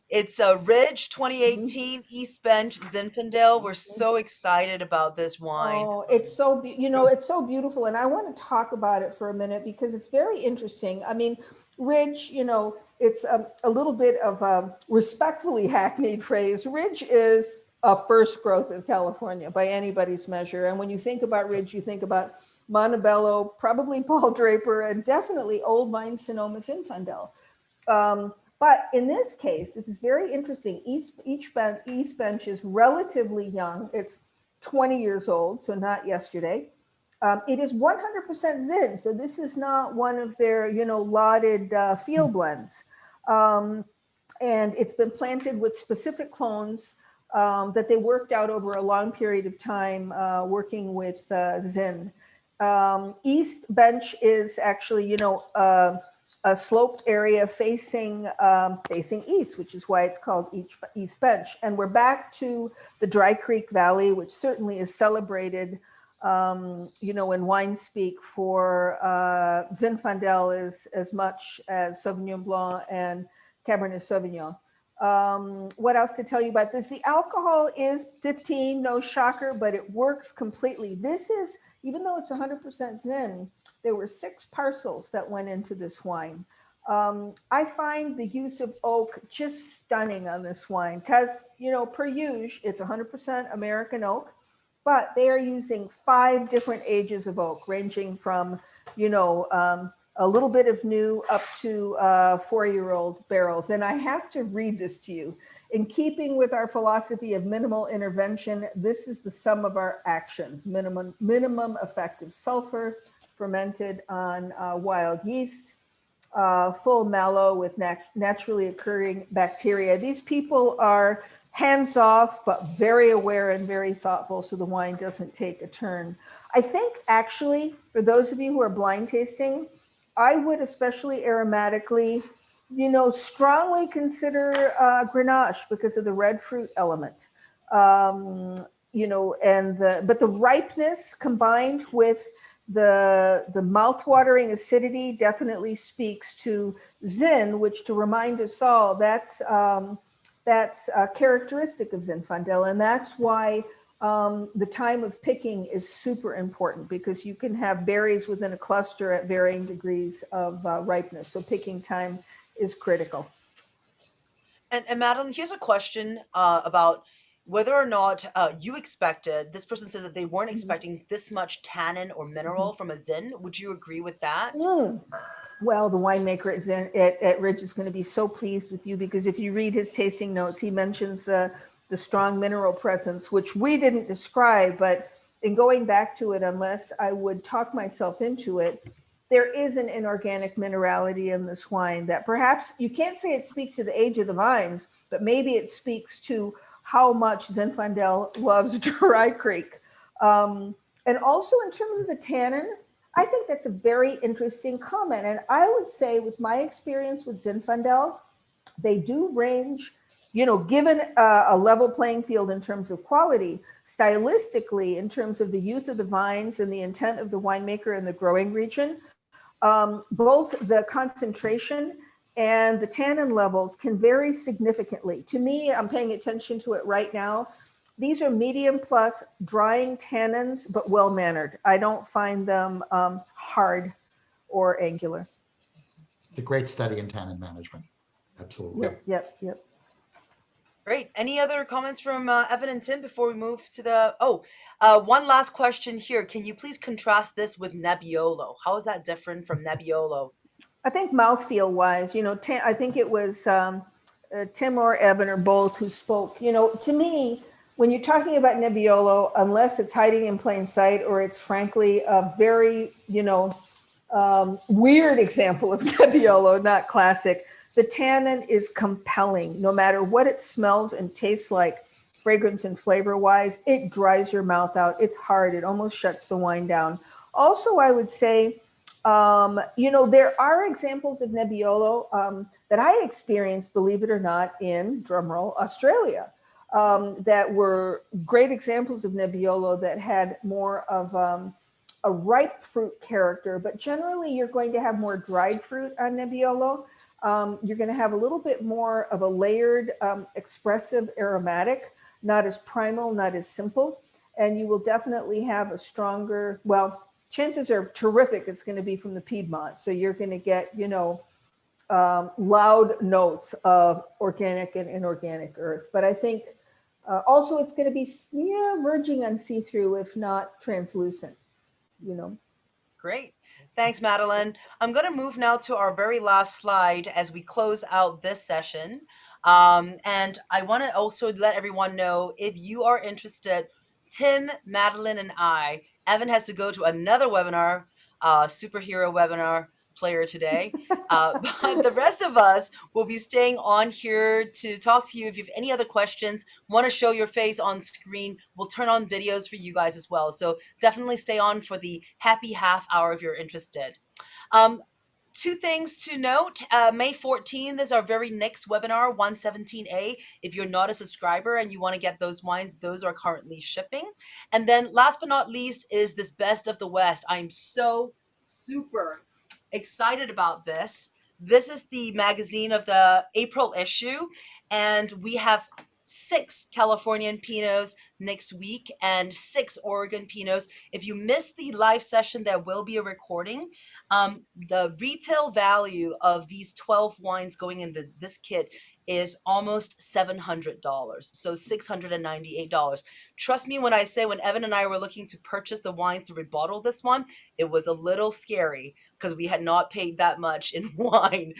It's a Ridge 2018 East Bench Zinfandel. We're so excited about this wine. Oh, it's so, it's so beautiful. And I want to talk about it for a minute because it's very interesting. I mean, Ridge, it's a little bit of a respectfully hackneyed phrase. Ridge is a first growth of California by anybody's measure. And when you think about Ridge, you think about Montebello, probably Paul Draper, and definitely Old Vine Sonoma Zinfandel. But in this case, this is very interesting. East Bench is relatively young. It's 20 years old, so not yesterday. It is 100% Zin, so this is not one of their, lauded field blends. And it's been planted with specific clones that they worked out over a long period of time working with Zin. East Bench is actually, a sloped area facing east, which is why it's called East Bench. And we're back to the Dry Creek Valley, which certainly is celebrated, in wine speak for Zinfandel as much as Sauvignon Blanc and Cabernet Sauvignon. What else to tell you about this? The alcohol is 15, no shocker, but it works completely. This is, even though it's 100% Zin, there were 6 parcels that went into this wine. I find the use of oak just stunning on this wine because, per usual, it's 100% American oak, but they are using 5 different ages of oak, ranging from, a little bit of new up to 4-year-old barrels. And I have to read this to you. In keeping with our philosophy of minimal intervention, this is the sum of our actions: minimum effective sulfur, fermented on wild yeast, full mallow with naturally occurring bacteria. These people are hands off, but very aware and very thoughtful, so the wine doesn't take a turn. I think actually, for those of you who are blind tasting, I would, especially aromatically, strongly consider Grenache because of the red fruit element. But the ripeness combined with the mouth-watering acidity definitely speaks to Zin, which, to remind us all, that's characteristic of Zinfandel, and that's why the time of picking is super important, because you can have berries within a cluster at varying degrees of ripeness. So picking time is critical. And Madeline, here's a question about whether or not you expected, this person said that they weren't expecting this much tannin or mineral from a Zin. Would you agree with that? Well, the winemaker at Ridge is going to be so pleased with you, because if you read his tasting notes, he mentions the strong mineral presence, which we didn't describe, but in going back to it, unless I would talk myself into it, there is an inorganic minerality in this wine that perhaps you can't say it speaks to the age of the vines, but maybe it speaks to how much Zinfandel loves Dry Creek. And also in terms of the tannin, I think that's a very interesting comment. And I would say, with my experience with Zinfandel, they do range, given a level playing field in terms of quality, stylistically, in terms of the youth of the vines and the intent of the winemaker and the growing region. Both the concentration and the tannin levels can vary significantly. To me, I'm paying attention to it right now. These are medium plus drying tannins, but well-mannered. I don't find them hard or angular. It's a great study in tannin management. Absolutely. Yep. Great. Any other comments from Evan and Tim before we move to the... one last question here. Can you please contrast this with Nebbiolo? How is that different from Nebbiolo? I think mouthfeel wise, I think it was Tim or Evan or both who spoke. To me, when you're talking about Nebbiolo, unless it's hiding in plain sight or it's frankly a very, weird example of Nebbiolo, not classic, the tannin is compelling. No matter what it smells and tastes like, fragrance and flavor wise, it dries your mouth out. It's hard. It almost shuts the wine down. Also, I would say, there are examples of Nebbiolo that I experienced, believe it or not, in, drumroll, Australia, that were great examples of Nebbiolo that had more of a ripe fruit character, but generally you're going to have more dried fruit on Nebbiolo. You're going to have a little bit more of a layered, expressive aromatic, not as primal, not as simple. And you will definitely have a stronger, chances are terrific it's going to be from the Piedmont. So you're going to get, loud notes of organic and inorganic earth. But I think also it's going to be, verging on see-through, if not translucent, Great. Thanks, Madeline. I'm going to move now to our very last slide as we close out this session. And I want to also let everyone know, if you are interested, Tim, Madeline, and Evan has to go to another webinar, superhero webinar player today. But the rest of us will be staying on here to talk to you. If you have any other questions, want to show your face on screen, we'll turn on videos for you guys as well. So definitely stay on for the happy half hour if you're interested. Two things to note. May 14th is our very next webinar, 117A. If you're not a subscriber and you want to get those wines, those are currently shipping. And then last but not least is this Best of the West. I'm so super excited about this. This is the magazine of the April issue, and we have 6 Californian Pinots next week and 6 Oregon Pinots. If you missed the live session, there will be a recording. The retail value of these 12 wines going in this kit is almost $700, so $698. Trust me when I say, when Evan and I were looking to purchase the wines to rebottle this one, it was a little scary because we had not paid that much in wine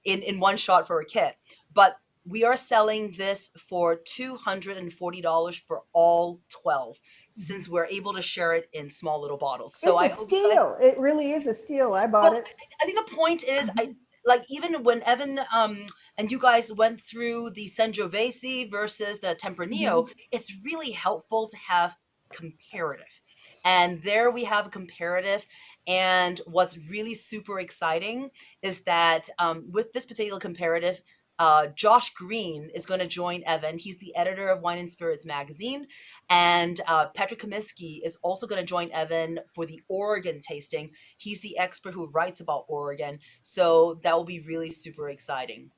in one shot for a kit. But we are selling this for $240 for all 12, since we're able to share it in small little bottles. So it's a steal. It really is a steal. I bought it. I think the point is, even when Evan and you guys went through the Sangiovese versus the Tempranillo, it's really helpful to have comparative. And there we have a comparative. And what's really super exciting is that with this particular comparative, Josh Green is going to join Evan. He's the editor of Wine and Spirits magazine. And Patrick Comiskey is also going to join Evan for the Oregon tasting. He's the expert who writes about Oregon. So that will be really super exciting.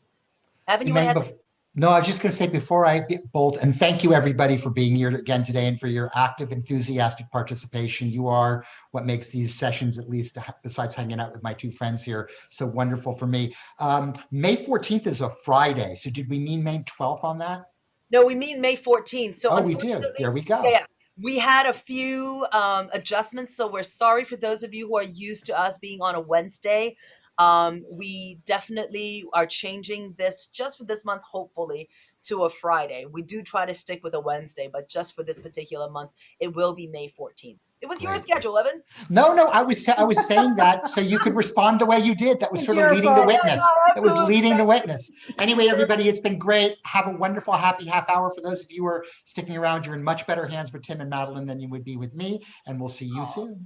Evan, you want to add? No, I was just going to say before I bolt, and thank you everybody for being here again today and for your active, enthusiastic participation. You are what makes these sessions, at least besides hanging out with my 2 friends here, so wonderful for me. May 14th is a Friday. So did we mean May 12th on that? No, we mean May 14th. So we do. There we go. Yeah. We had a few adjustments, so we're sorry for those of you who are used to us being on a Wednesday. We definitely are changing this just for this month, hopefully, to a Friday. We do try to stick with a Wednesday, but just for this particular month, it will be May 14th. It was your Great. schedule, Evan. No, I was saying that so you could respond the way you did. That was It's sort of your leading the fault. witness. That was Absolutely. leading the witness. Anyway, everybody, it's been great. Have a wonderful, happy half hour. For those of you who are sticking around, you're in much better hands with Tim and Madeline than you would be with me, and we'll see you soon.